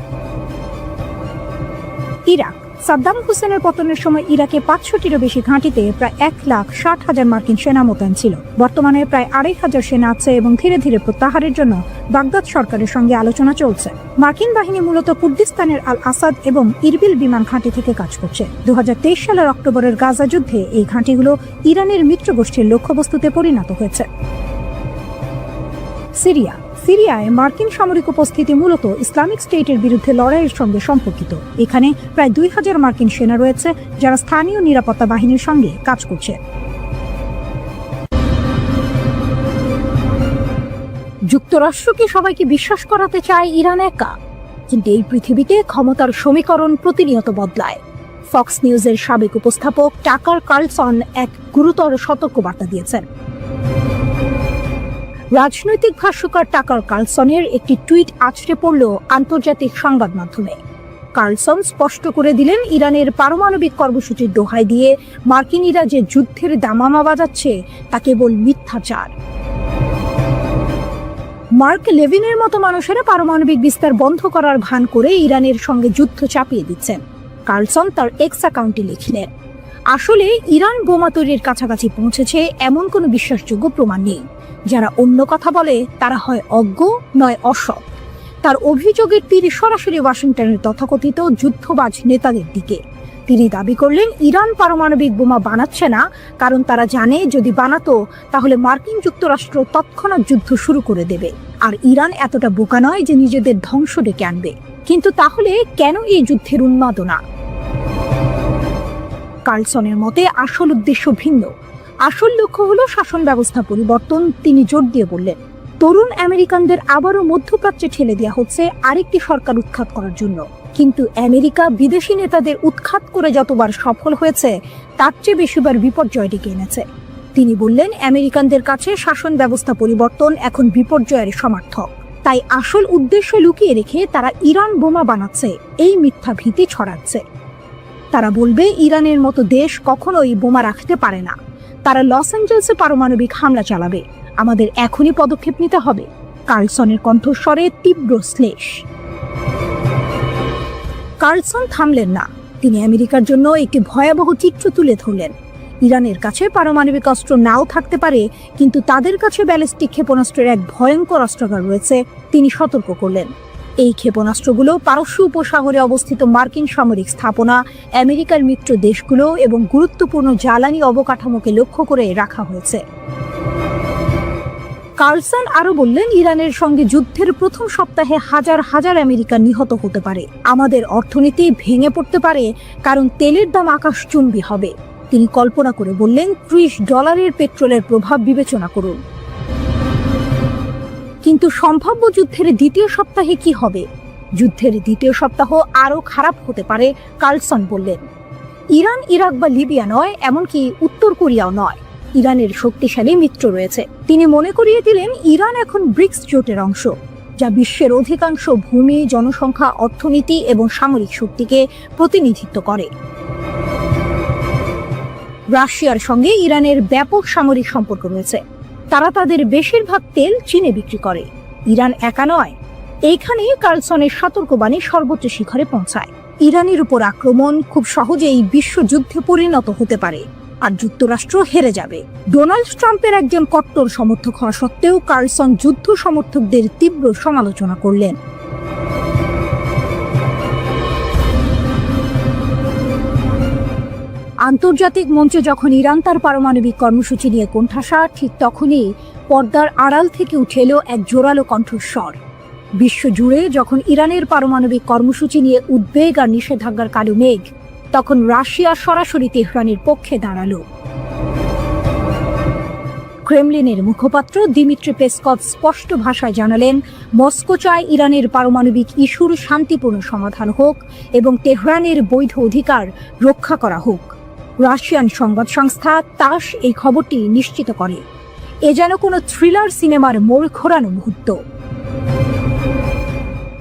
ইরাক সাদ্দাম হুসেনের পতনের সময় ইরাকে ৫০০টিরও বেশি ঘাঁটিতে প্রায় ১,৬০,০০০ মার্কিন সেনা মোতায়েন ছিল। বর্তমানে প্রায় ২৫০০ সেনা আছে এবং ধীরে ধীরে প্রত্যাহারের জন্য বাগদাদ সরকারের সঙ্গে আলোচনা চলছে। মার্কিন বাহিনী মূলত কুর্দিস্তানের আল আসাদ এবং ইরবিল বিমান ঘাঁটি থেকে কাজ করছে। ২০২৩ সালের অক্টোবরের গাজা যুদ্ধে এই ঘাঁটিগুলো ইরানের মিত্র গোষ্ঠীর লক্ষ্যবস্তুতে পরিণত হয়েছে। সিরিয়ায় মার্কিন সামরিক উপস্থিতি মূলত ইসলামিক স্টেটের বিরুদ্ধে লড়াইয়ের সঙ্গে সম্পর্কিত। এখানে প্রায় ২,০০০ মার্কিন সেনা রয়েছে, যারা স্থানীয় নিরাপত্তা বাহিনীর সঙ্গে কাজ করছে। যুক্তরাষ্ট্রকে সবাইকে বিশ্বাস করাতে চায় ইরান একা, কিন্তু এই পৃথিবীতে ক্ষমতার সমীকরণ প্রতিনিয়ত বদলায়। ফক্স নিউজের সাবেক উপস্থাপক টাকার কার্লসন এক গুরুতর সতর্কবার্তা দিয়েছেন। রাজনৈতিক ভাষ্যকার টাকার কার্লসনের একটি টুইট আছড়ে পড়ল আন্তর্জাতিক সংবাদ মাধ্যমে। কার্লসন স্পষ্ট করে দিলেন, ইরানের পারমাণবিক কর্মসূচির দোহাই দিয়ে মার্কিনীরা যে যুদ্ধের দামামা বাজাচ্ছে তা কেবল মিথ্যাচার। মার্ক লেভিনের মতো মানুষেরা পারমাণবিক বিস্তার বন্ধ করার ভান করে ইরানের সঙ্গে যুদ্ধ চাপিয়ে দিচ্ছেন। কার্লসন তার এক্স অ্যাকাউন্টে লিখলেন, আসলে ইরান বোমা তৈরির কাছাকাছি পৌঁছেছে এমন কোনো বিশ্বাসযোগ্য প্রমাণ নেই। যারা অন্য কথা বলে তারা হয় অজ্ঞ নয় অসৎ। তার অভিযোগের তীর সরাসরি ওয়াশিংটনের তথাকথিত যুদ্ধবাজ নেতাদের দিকে। তিনি দাবি করলেন, ইরান পারমাণবিক বোমা বানাচ্ছে না কারণ তারা জানে যদি বানাতো তাহলে মার্কিন যুক্তরাষ্ট্র তৎক্ষণাৎ যুদ্ধ শুরু করে দেবে, আর ইরান এতটা বোকা নয় যে নিজেদের ধ্বংস ডেকে আনবে। কিন্তু তাহলে কেন এই যুদ্ধের উন্মাদনা? কার্লসনের মতে আসল উদ্দেশ্য ভিন্ন। আসল লক্ষ্য হলো শাসন ব্যবস্থা পরিবর্তন। তিনি জোর দিয়ে বললেন, তরুণ আমেরিকানদের আবারও মধ্যপ্রাচ্যে ঠেলে দেওয়া হচ্ছে আরেকটি সরকার উৎখাত করার জন্য। কিন্তু আমেরিকা বিদেশি নেতাদের উৎখাত করে যতবার সফল হয়েছে তার চেয়ে বেশিবার বিপর্যয় ডেকে এনেছে। তিনি বললেন, আমেরিকানদের কাছে শাসন ব্যবস্থা পরিবর্তন এখন বিপর্যয়ের সমার্থক। তাই আসল উদ্দেশ্য লুকিয়ে রেখে তারা ইরান বোমা বানাচ্ছে, এই মিথ্যা ভীতি ছড়াচ্ছে। তারা বলবে ইরানের মতো দেশ কখনোই বোমা রাখতে পারে না। তারা লস অ্যাঞ্জেলসে পারমাণবিক হামলা চালাবে। আমাদের এখনই পদক্ষেপ নিতে হবে। কার্লসনের কণ্ঠস্বরে তীব্র শ্লেষ। কার্লসন থামলেন না। তিনি আমেরিকার জন্য একটি ভয়াবহ চিত্র তুলে ধরলেন। ইরানের কাছে পারমাণবিক অস্ত্র নাও থাকতে পারে, কিন্তু তাদের কাছে ব্যালিস্টিক ক্ষেপণাস্ত্রের এক ভয়ঙ্কর অস্ত্রাগার রয়েছে। তিনি সতর্ক করলেন, এই ক্ষেপণাস্ত্রগুলো পারস্য উপসাগরে অবস্থিত মার্কিন সামরিক স্থাপনা, আমেরিকার মিত্র দেশগুলো এবং গুরুত্বপূর্ণ জ্বালানি অবকাঠামোকে লক্ষ্য করে রাখা হয়েছে। কার্লসন আরো বললেন, ইরানের সঙ্গে যুদ্ধের প্রথম সপ্তাহে হাজার হাজার আমেরিকান নিহত হতে পারে। আমাদের অর্থনীতি ভেঙে পড়তে পারে, কারণ তেলের দাম আকাশচুম্বী হবে। তিনি কল্পনা করে বললেন, $30 পেট্রোলের প্রভাব বিবেচনা করুন। কিন্তু সম্ভাব্য যুদ্ধের দ্বিতীয় সপ্তাহে কি হবে? যুদ্ধের দ্বিতীয় সপ্তাহ আরো খারাপ হতে পারে, কার্লসন বললেন। ইরান, ইরাক বা লিবিয়া নয়, এমনকি উত্তর কোরিয়াও নয়। ইরানের শক্তিশালী মিত্র রয়েছে। তিনি মনে করিয়ে দিলেন, ইরান এখন ব্রিক্স জোটের অংশ, যা বিশ্বের অধিকাংশ ভূমি, জনসংখ্যা, অর্থনীতি এবং সামরিক শক্তিকে প্রতিনিধিত্ব করে। রাশিয়ার সঙ্গে ইরানের ব্যাপক সামরিক সম্পর্ক রয়েছে। তারা তাদের বেশিরভাগ তেল চীনে বিক্রি করে। ইরান একা নয়। এইখানে কার্লসনের সতর্কবাণী সর্বোচ্চ শিখরে পৌঁছায়। ইরানের উপর আক্রমণ খুব সহজেই বিশ্বযুদ্ধে পরিণত হতে পারে, আর যুক্তরাষ্ট্র হেরে যাবে। ডোনাল্ড ট্রাম্পের একজন কট্টর সমর্থক হওয়া সত্ত্বেও কার্লসন যুদ্ধ সমর্থকদের তীব্র সমালোচনা করলেন। আন্তর্জাতিক মঞ্চে যখন ইরান তার পারমাণবিক কর্মসূচি নিয়ে কোণঠাসা, ঠিক তখনই পর্দার আড়াল থেকে উঠে এলো এক জোরালো কণ্ঠস্বর। বিশ্বজুড়ে যখন ইরানের পারমাণবিক কর্মসূচি নিয়ে উদ্বেগ আর নিষেধাজ্ঞার কালো মেঘ, তখন রাশিয়া সরাসরি তেহরানের পক্ষে দাঁড়ালো। ক্রেমলিনের মুখপাত্র দিমিত্রি পেসকভ স্পষ্ট ভাষায় জানালেন, মস্কো চায় ইরানের পারমাণবিক ইস্যুর শান্তিপূর্ণ সমাধান হোক এবং তেহরানের বৈধ অধিকার রক্ষা করা হোক। রাশিয়ান সংবাদ সংস্থা তাস এই খবরটি নিশ্চিত করে। এ যেন কোনো থ্রিলার সিনেমার মোড় ঘোরানো মুহূর্ত।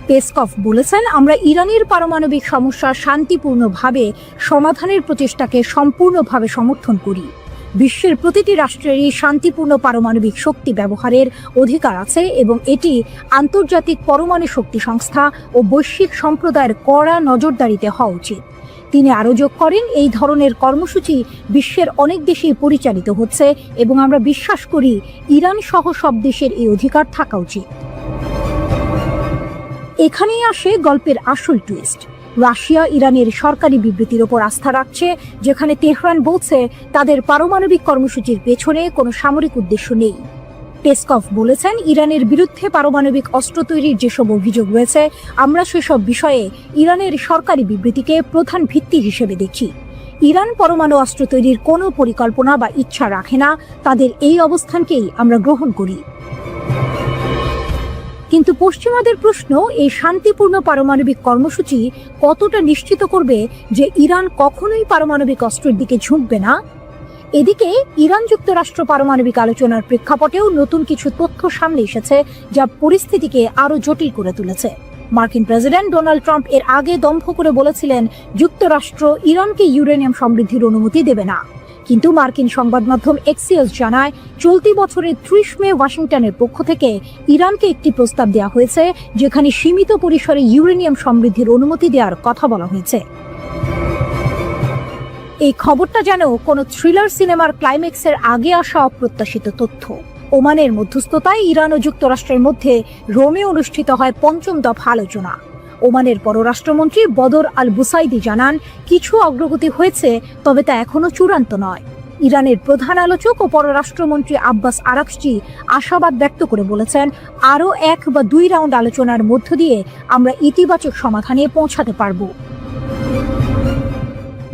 পেসকভ বলেছেন, আমরা ইরানের পারমাণবিক সমস্যা শান্তিপূর্ণভাবে সমাধানের প্রচেষ্টাকে সম্পূর্ণভাবে সমর্থন করি। বিশ্বের প্রতিটি রাষ্ট্রেরই শান্তিপূর্ণ পারমাণবিক শক্তি ব্যবহারের অধিকার আছে এবং এটি আন্তর্জাতিক পরমাণু শক্তি সংস্থা ও বৈশ্বিক সম্প্রদায়ের কড়া নজরদারিতে হওয়া উচিত। তিনি আরও যোগ করেন, এই ধরনের কর্মসূচি বিশ্বের অনেক দেশেই পরিচালিত হচ্ছে এবং আমরা বিশ্বাস করি ইরান সহ সব দেশের এই অধিকার থাকা উচিত। এখানেই আসে গল্পের আসল টুইস্ট। রাশিয়া ইরানের সরকারি বিবৃতির ওপর আস্থা রাখছে, যেখানে তেহরান বলছে তাদের পারমাণবিক কর্মসূচির পেছনে কোনো সামরিক উদ্দেশ্য নেই। পেসকভ বলেছেন, ইরানের বিরুদ্ধে পারমাণবিক অস্ত্র তৈরির যেসব অভিযোগ রয়েছে, আমরা সেসব বিষয়ে ইরানের সরকারি বিবৃতিকে প্রধান ভিত্তি হিসেবে দেখি। ইরান পরমাণু অস্ত্র তৈরির কোনো পরিকল্পনা বা ইচ্ছা রাখে না। তাদের এই অবস্থানকেই আমরা গ্রহণ করি। কিন্তু পশ্চিমাদের প্রশ্ন, এই শান্তিপূর্ণ পারমাণবিক কর্মসূচি কতটা নিশ্চিত করবে যে ইরান কখনোই পারমাণবিক অস্ত্রের দিকে ঝুঁকবে না? এদিকে ইরান যুক্তরাষ্ট্র পারমাণবিক আলোচনার প্রেক্ষাপটেও নতুন কিছু তথ্য সামনে এসেছে, যা পরিস্থিতিকে আরও জটিল করে তুলেছে। মার্কিন প্রেসিডেন্ট ডোনাল্ড ট্রাম্প এর আগে দম্ভ করে বলেছিলেন, যুক্তরাষ্ট্র ইরানকে ইউরেনিয়াম সমৃদ্ধির অনুমতি দেবে না। কিন্তু মার্কিন সংবাদ মাধ্যম এক্সিওস জানায়, চলতি বছরের 30 মে ওয়াশিংটনের পক্ষ থেকে ইরানকে একটি প্রস্তাব দেওয়া হয়েছে, যেখানে সীমিত পরিসরে ইউরেনিয়াম সমৃদ্ধির অনুমতি দেওয়ার কথা বলা হয়েছে। এই খবরটা যেন কোনো থ্রিলার সিনেমার ক্লাইম্যাক্সের আগে আসা অপ্রত্যাশিত তথ্য। ওমানের মধ্যস্থতায় ইরান ও যুক্তরাষ্ট্রের মধ্যে রোমে অনুষ্ঠিত হয় 5ম দফা আলোচনা। ওমানের পররাষ্ট্রমন্ত্রী বদর আল বুসাইদি জানান, কিছু অগ্রগতি হয়েছে, তবে তা এখনো চূড়ান্ত নয়। ইরানের প্রধান আলোচক ও পররাষ্ট্রমন্ত্রী আব্বাস আরাকচি আশাবাদ ব্যক্ত করে বলেছেন, আরও 1 বা 2 রাউন্ড আলোচনার মধ্য দিয়ে আমরা ইতিবাচক সমাধানে পৌঁছাতে পারব।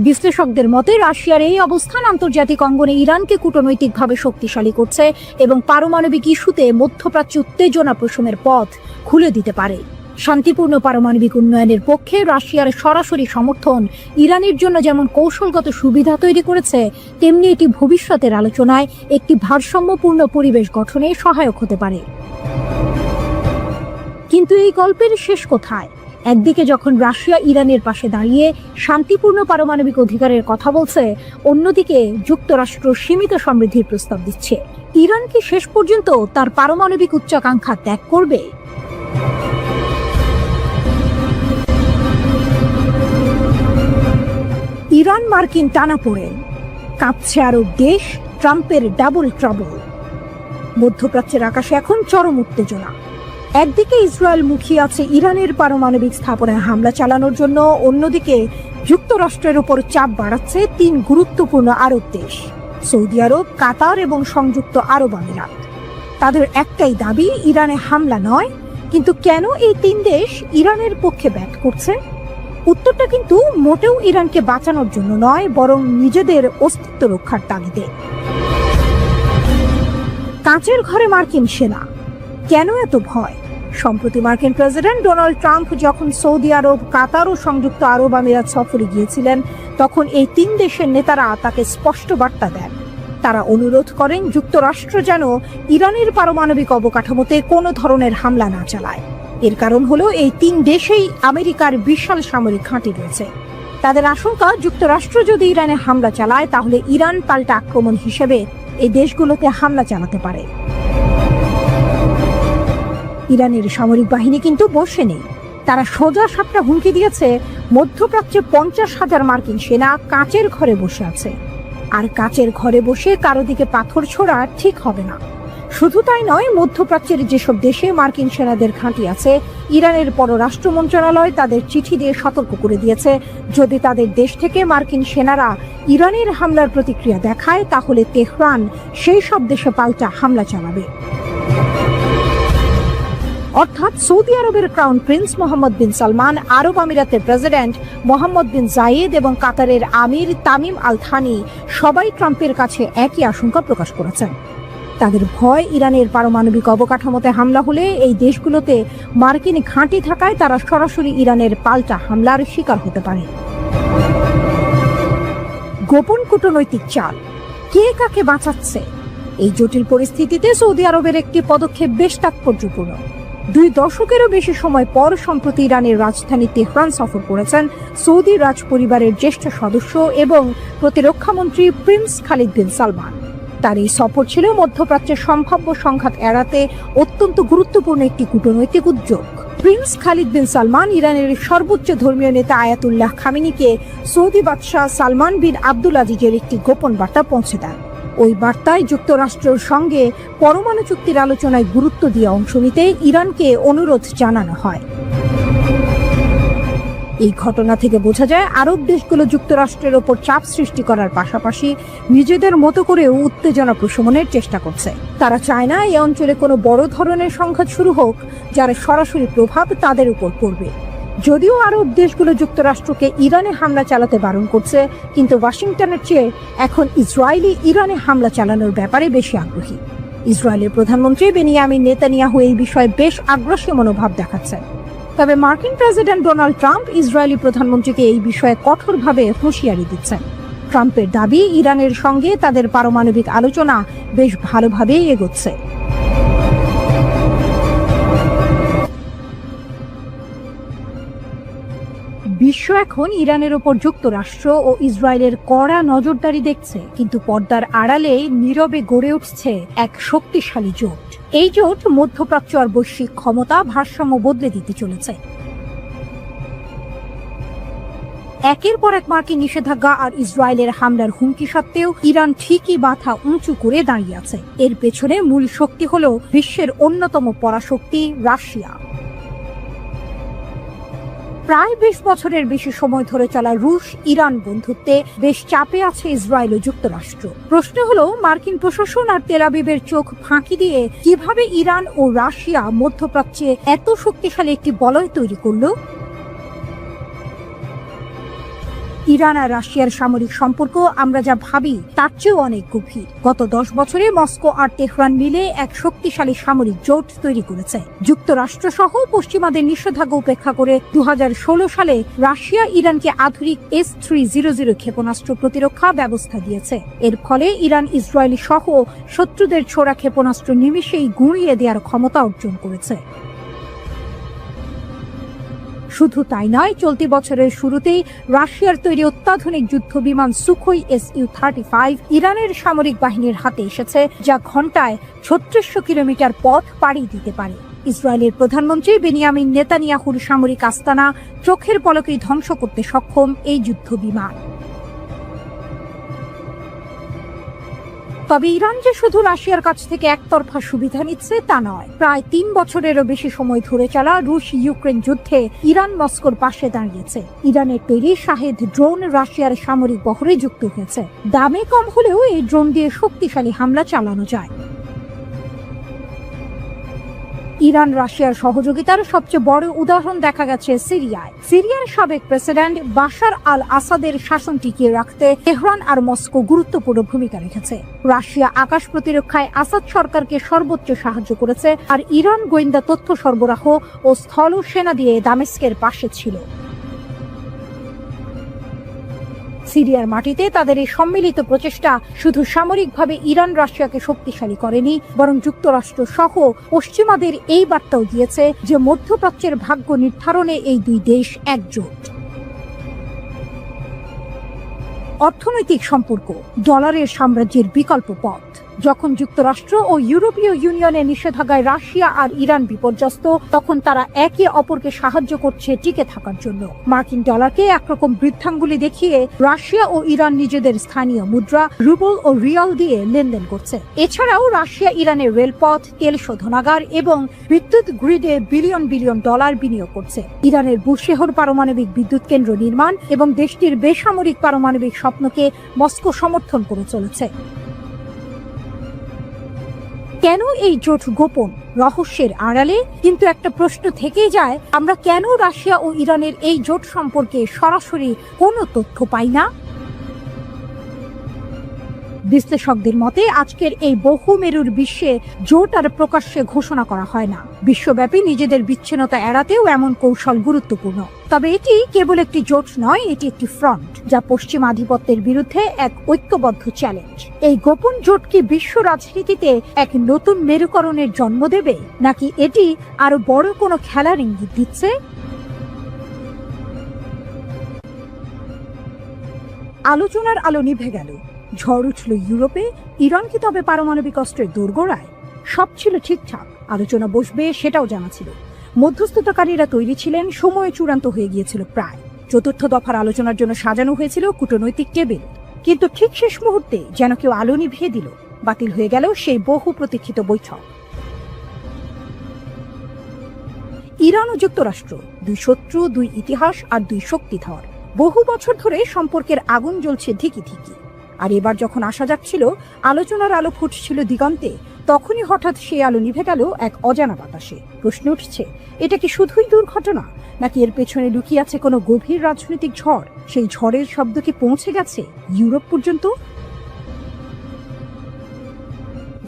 বিশ্লেষকদের মতে রাশিয়ার এই অবস্থান আন্তর্জাতিক অঙ্গনে ইরানকে কূটনৈতিকভাবে শক্তিশালী করছে এবং পারমাণবিক ইস্যুতে মধ্যপ্রাচ্যে উত্তেজনা প্রশমের পথ খুলে দিতে পারে। শান্তিপূর্ণ পারমাণবিক উন্নয়নের পক্ষে রাশিয়ার সরাসরি সমর্থন ইরানের জন্য যেমন কৌশলগত সুবিধা তৈরি করেছে, তেমনি এটি ভবিষ্যতের আলোচনায় একটি ভারসাম্যপূর্ণ পরিবেশ গঠনে সহায়ক হতে পারে। কিন্তু এই গল্পের শেষ কোথায়? একদিকে যখন রাশিয়া ইরানের পাশে দাঁড়িয়ে শান্তিপূর্ণ পারমাণবিক অধিকারের কথা বলছে, অন্যদিকে যুক্তরাষ্ট্র সীমিত সমৃদ্ধির প্রস্তাব দিচ্ছে। ইরান কি শেষ পর্যন্ত তার পারমাণবিক উচ্চাকাঙ্ক্ষা ত্যাগ করবে? ইরান মার্কিন টানাপোড়েন, কাঁপছে আরব দেশ, ট্রাম্পের ডাবল ট্রাবল। মধ্যপ্রাচ্যের আকাশে এখন চরম উত্তেজনা। একদিকে ইসরায়েল মুখিয়ে আছে ইরানের পারমাণবিক স্থাপনায় হামলা চালানোর জন্য, অন্যদিকে যুক্তরাষ্ট্রের উপর চাপ বাড়াচ্ছে 3 গুরুত্বপূর্ণ আরব দেশ, সৌদি আরব, কাতার এবং সংযুক্ত আরব আমিরাত। তাদের একটাই দাবি, ইরানে হামলা নয়। কিন্তু কেন এই 3 দেশ ইরানের পক্ষে ব্যাট করছে? উত্তরটা কিন্তু মোটেও ইরানকে বাঁচানোর জন্য নয়, বরং নিজেদের অস্তিত্ব রক্ষার তাগিদে। কাঁচের ঘরে মার্কিন সেনা, কেন এত ভয়? সম্প্রতি মার্কিন প্রেসিডেন্ট ডোনাল্ড ট্রাম্প যখন সৌদি আরব, কাতার ও সংযুক্ত আরব আমিরাত সফরে গিয়েছিলেন, তখন এই 3 দেশের নেতারা তাকে স্পষ্ট বার্তা দেন। তারা অনুরোধ করেন যুক্তরাষ্ট্র যেন ইরানের পারমাণবিক অবকাঠামোতে কোনো ধরনের হামলা না চালায়। এর কারণ হলো এই 3 দেশেই আমেরিকার বিশাল সামরিক ঘাঁটি রয়েছে। তাদের আশঙ্কা, যুক্তরাষ্ট্র যদি ইরানে হামলা চালায়, তাহলে ইরান পাল্টা আক্রমণ হিসেবে এই দেশগুলোতে হামলা চালাতে পারে। ইরানের সামরিক বাহিনী কিন্তু বসে নেই। তারা সোজা সাপটা হুমকি দিয়েছে, মধ্যপ্রাচ্যে 50,000 মার্কিন সেনা কাঁচের ঘরে বসে আছে। আর কাঁচের ঘরে বসে কারো দিকে পাথর ছোড়া ঠিক হবে না। শুধু তাই নয়, মধ্যপ্রাচ্যের যেসব দেশে মার্কিন সেনাদের ঘাঁটি আছে, ইরানের পররাষ্ট্র মন্ত্রণালয় তাদের চিঠি দিয়ে সতর্ক করে দিয়েছে, যদি তাদের দেশ থেকে মার্কিন সেনারা ইরানের হামলার প্রতিক্রিয়া দেখায়, তাহলে তেহরান সেই সব দেশে পাল্টা হামলা চালাবে। অর্থাৎ সৌদি আরবের ক্রাউন প্রিন্স মোহাম্মদ বিন সালমান, আরব আমিরাতের প্রেসিডেন্ট মোহাম্মদ বিন জায়েদ এবং কাতারের আমির তামিম আল থানি সবাই ট্রাম্পের কাছে একই আশঙ্কা প্রকাশ করেছেন। তাদের ভয়, ইরানের পারমাণবিক অবকাঠামোতে হামলা হলে এই দেশগুলোতে মার্কিন ঘাঁটি থাকায় তারা সরাসরি ইরানের পাল্টা হামলার শিকার হতে পারে। গোপন কূটনৈতিক চাল, কে কাকে বাঁচাচ্ছে? এই জটিল পরিস্থিতিতে সৌদি আরবের একটি পদক্ষেপ বেশ তাৎপর্যপূর্ণ। 2 দশকেরও বেশি সময় পর সম্প্রতি ইরানের রাজধানী তেহরান সফর করেছেন সৌদি রাজ পরিবারের জ্যেষ্ঠ সদস্য এবং প্রতিরক্ষামন্ত্রী প্রিন্স খালিদ বিন সালমান। তার এই সফর ছিল মধ্যপ্রাচ্যের সম্ভাব্য সংঘাত এড়াতে অত্যন্ত গুরুত্বপূর্ণ একটি কূটনৈতিক উদ্যোগ। প্রিন্স খালিদ বিন সালমান ইরানের সর্বোচ্চ ধর্মীয় নেতা আয়াতুল্লাহ খামেনিকে সৌদি বাদশাহ সালমান বিন আব্দুল আজিজের একটি গোপন বার্তা পৌঁছে দেন। ওই বার্তায় যুক্তরাষ্ট্রের সঙ্গে পরমাণু চুক্তির আলোচনায় গুরুত্ব দিয়ে অংশ নিতে ইরানকে অনুরোধ জানানো হয়। এই ঘটনা থেকে বোঝা যায়, আরব দেশগুলো যুক্তরাষ্ট্রের ওপর চাপ সৃষ্টি করার পাশাপাশি নিজেদের মতো করে উত্তেজনা প্রশমনের চেষ্টা করছে। তারা চায় না এই অঞ্চলে কোনো বড় ধরনের সংঘাত শুরু হোক, যার সরাসরি প্রভাব তাদের উপর পড়বে। যদিও আরব দেশগুলো যুক্তরাষ্ট্রকে ইরানে হামলা চালাতে বারণ করছে, কিন্তু ওয়াশিংটনের চেয়ে এখন ইসরায়েলি ইরানে হামলা চালানোর ব্যাপারে বেশি আগ্রহী। ইসরায়েলের প্রধানমন্ত্রী বেনিয়ামিন নেতানিয়াহু এই বিষয়ে বেশ আগ্রাসী মনোভাব দেখাচ্ছেন। তবে মার্কিন প্রেসিডেন্ট ডোনাল্ড ট্রাম্প ইসরায়েলি প্রধানমন্ত্রীকে এই বিষয়ে কঠোরভাবে হুঁশিয়ারি দিচ্ছেন। ট্রাম্পের দাবি, ইরানের সঙ্গে তাদের পারমাণবিক আলোচনা বেশ ভালোভাবেই এগোচ্ছে। বিশ্ব এখন ইরানের ওপর যুক্তরাষ্ট্র ও ইসরায়েলের কড়া নজরদারি দেখছে, কিন্তু পর্দার আড়ালে নীরবে গড়ে উঠছে এক শক্তিশালী জোট। এই জোট মধ্যপ্রাচ্য আর বৈশ্বিক ক্ষমতা ভারসাম্য বদলে দিতে চলেছে। একের পর এক মার্কিন নিষেধাজ্ঞা আর ইসরায়েলের হামলার হুমকি সত্ত্বেও ইরান ঠিকই মাথা উঁচু করে দাঁড়িয়ে আছে। এর পেছনে মূল শক্তি হলো বিশ্বের অন্যতম পরাশক্তি রাশিয়া। প্রায় 20 বছরের বেশি সময় ধরে চলা রুশ ইরান বন্ধুত্বে বেশ চাপে আছে ইসরায়েল ও যুক্তরাষ্ট্র। প্রশ্ন হলো, মার্কিন প্রশাসন আর তেল আবিবের চোখ ফাঁকি দিয়ে কিভাবে ইরান ও রাশিয়া মধ্যপ্রাচ্যে এত শক্তিশালী একটি বলয় তৈরি করলো? ইরান আর রাশিয়ার সামরিক সম্পর্ক আমরা যা ভাবি তার চেয়েও অনেক গভীর। গত 10 বছরে মস্কো আর তেহরান মিলে এক শক্তিশালী সামরিক জোট তৈরি করেছে। যুক্তরাষ্ট্র সহ পশ্চিমাদের নিষেধাজ্ঞা উপেক্ষা করে 2016 সালে রাশিয়া ইরানকে আধুনিক S-300 ক্ষেপণাস্ত্র প্রতিরক্ষা ব্যবস্থা দিয়েছে। এর ফলে ইরান ইসরায়েলি সহ শত্রুদের ছোড়া ক্ষেপণাস্ত্র নিমেষেই গুঁড়িয়ে দেওয়ার ক্ষমতা অর্জন করেছে। শুধু তাই নয়, চলতি বছরের শুরুতেই রাশিয়ার তৈরি অত্যাধুনিক যুদ্ধ বিমান সুখোই Su-35 ইরানের সামরিক বাহিনীর হাতে এসেছে, যা ঘন্টায় 3600 কিলোমিটার পথ পাড়ি দিতে পারে। ইসরায়েলের প্রধানমন্ত্রী বেনিয়ামিন নেতানিয়াহুর সামরিক আস্তানা চোখের পলকেই ধ্বংস করতে সক্ষম এই যুদ্ধ বিমান। তবে ইরান যে শুধু রাশিয়ার কাছ থেকে একতরফা সুবিধা নিচ্ছে তা নয়। প্রায় 3 বছরেরও বেশি সময় ধরে চলা রুশ ইউক্রেন যুদ্ধে ইরান মস্কোর পাশে দাঁড়িয়েছে। ইরানের তৈরি শাহেদ ড্রোন রাশিয়ার সামরিক বহরে যুক্ত হয়েছে। দামে কম হলেও এই ড্রোন দিয়ে শক্তিশালী হামলা চালানো যায়। ইরান রাশিয়ার সহযোগিতার সবচেয়ে বড় উদাহরণ দেখা গেছে সিরিয়ায়। সিরিয়ার সাবেক প্রেসিডেন্ট বাশার আল আসাদের শাসন টিকিয়ে রাখতে তেহরান আর মস্কো গুরুত্বপূর্ণ ভূমিকা রেখেছে। রাশিয়া আকাশ প্রতিরক্ষায় আসাদ সরকারকে সর্বোচ্চ সাহায্য করেছে, আর ইরান গোয়েন্দা তথ্য সরবরাহ ও স্থল সেনা দিয়ে দামেস্কের পাশে ছিল। সিরিয়ার মাটিতে তাদের এই সম্মিলিত প্রচেষ্টা শুধু সামরিকভাবে ইরান রাশিয়াকে শক্তিশালী করেনি, বরং যুক্তরাষ্ট্র সহ পশ্চিমাদের এই বার্তাও দিয়েছে যে মধ্যপ্রাচ্যের ভাগ্য নির্ধারণে এই দুই দেশ একজোট। অর্থনৈতিক সম্পর্ক ডলারের সাম্রাজ্যের বিকল্প পথ। যখন যুক্তরাষ্ট্র ও ইউরোপীয় ইউনিয়নের নিষেধাজ্ঞায় রাশিয়া আর ইরান বিপর্যস্ত, তখন তারা একে অপরকে সাহায্য করছে টিকে থাকার জন্য। মার্কিন ডলারকে একরকম বৃদ্ধাঙ্গুলি দেখিয়ে রাশিয়া ও ইরান নিজেদের স্থানীয় মুদ্রা রুবল ও রিয়াল দিয়ে লেনদেন করছে। এছাড়াও রাশিয়া ইরানের রেলপথ, তেল শোধনাগার এবং বিদ্যুৎ গ্রিডে বিলিয়ন বিলিয়ন ডলার বিনিয়োগ করছে। ইরানের বুশেহর পারমাণবিক বিদ্যুৎ কেন্দ্র নির্মাণ এবং দেশটির বেসামরিক পারমাণবিক স্বপ্নকে মস্কো সমর্থন করে চলেছে। কেন এই জোট গোপন, রহস্যের আড়ালে? কিন্তু একটা প্রশ্ন থেকেই যায়, আমরা কেন রাশিয়া ও ইরানের এই জোট সম্পর্কে সরাসরি কোনো তথ্য পাই না? বিশ্লেষকদের মতে আজকের এই বহুমেরুর বিশ্বে জোট আর প্রকাশ্যে ঘোষণা করা হয় না। বিশ্বব্যাপী নিজেদের বিচ্ছিন্নতা এড়াতেও এমন কৌশল গুরুত্বপূর্ণ। তবে এটি কেবল একটি জোট নয়, এটি একটি ফ্রন্ট, যা পশ্চিম আধিপত্যের বিরুদ্ধে এক ঐক্যবদ্ধ চ্যালেঞ্জ। এই গোপন জোট কি বিশ্ব রাজনীতিতে এক নতুন মেরুকরণের জন্ম দেবে, নাকি এটি আরো বড় কোনো খেলার ইঙ্গিত দিচ্ছে? আলোচনার আলো নিভে গেল, ঝড় উঠল ইউরোপে। ইরান কি তবে পারমাণবিক অস্ত্রের দোরগোড়ায়? সব ছিল ঠিকঠাক, আলোচনা বসবে সেটাও জানা ছিল। মধ্যস্থতাকারীরা তৈরি ছিলেন, সময় চূড়ান্ত হয়ে গিয়েছিল প্রায়। চতুর্থ দফার আলোচনার জন্য সাজানো হয়েছিল কূটনৈতিক টেবিল। কিন্তু ঠিক শেষ মুহূর্তে যেন কেউ আলো নিভিয়ে দিল। বাতিল হয়ে গেল সেই বহু প্রতীক্ষিত বৈঠক। ইরান ও যুক্তরাষ্ট্র, দুই শত্রু, দুই ইতিহাস আর দুই শক্তিধর। বহু বছর ধরে সম্পর্কের আগুন জ্বলছে ধিকি ধিকি। আর এবার যখন আসা যাচ্ছিল, আলোচনার আলো ফুটছিল দিগন্তে, তখনই হঠাৎ সেই আলো নিভে গেল এক অজানা বাতাসে। প্রশ্ন উঠছে, এটা কি শুধুই দুর্ঘটনা, নাকি এর পেছনে লুকিয়ে আছে কোনো গভীর রাজনৈতিক ঝড়? সেই ঝড়ের শব্দ কি পৌঁছে গেছে ইউরোপ পর্যন্ত?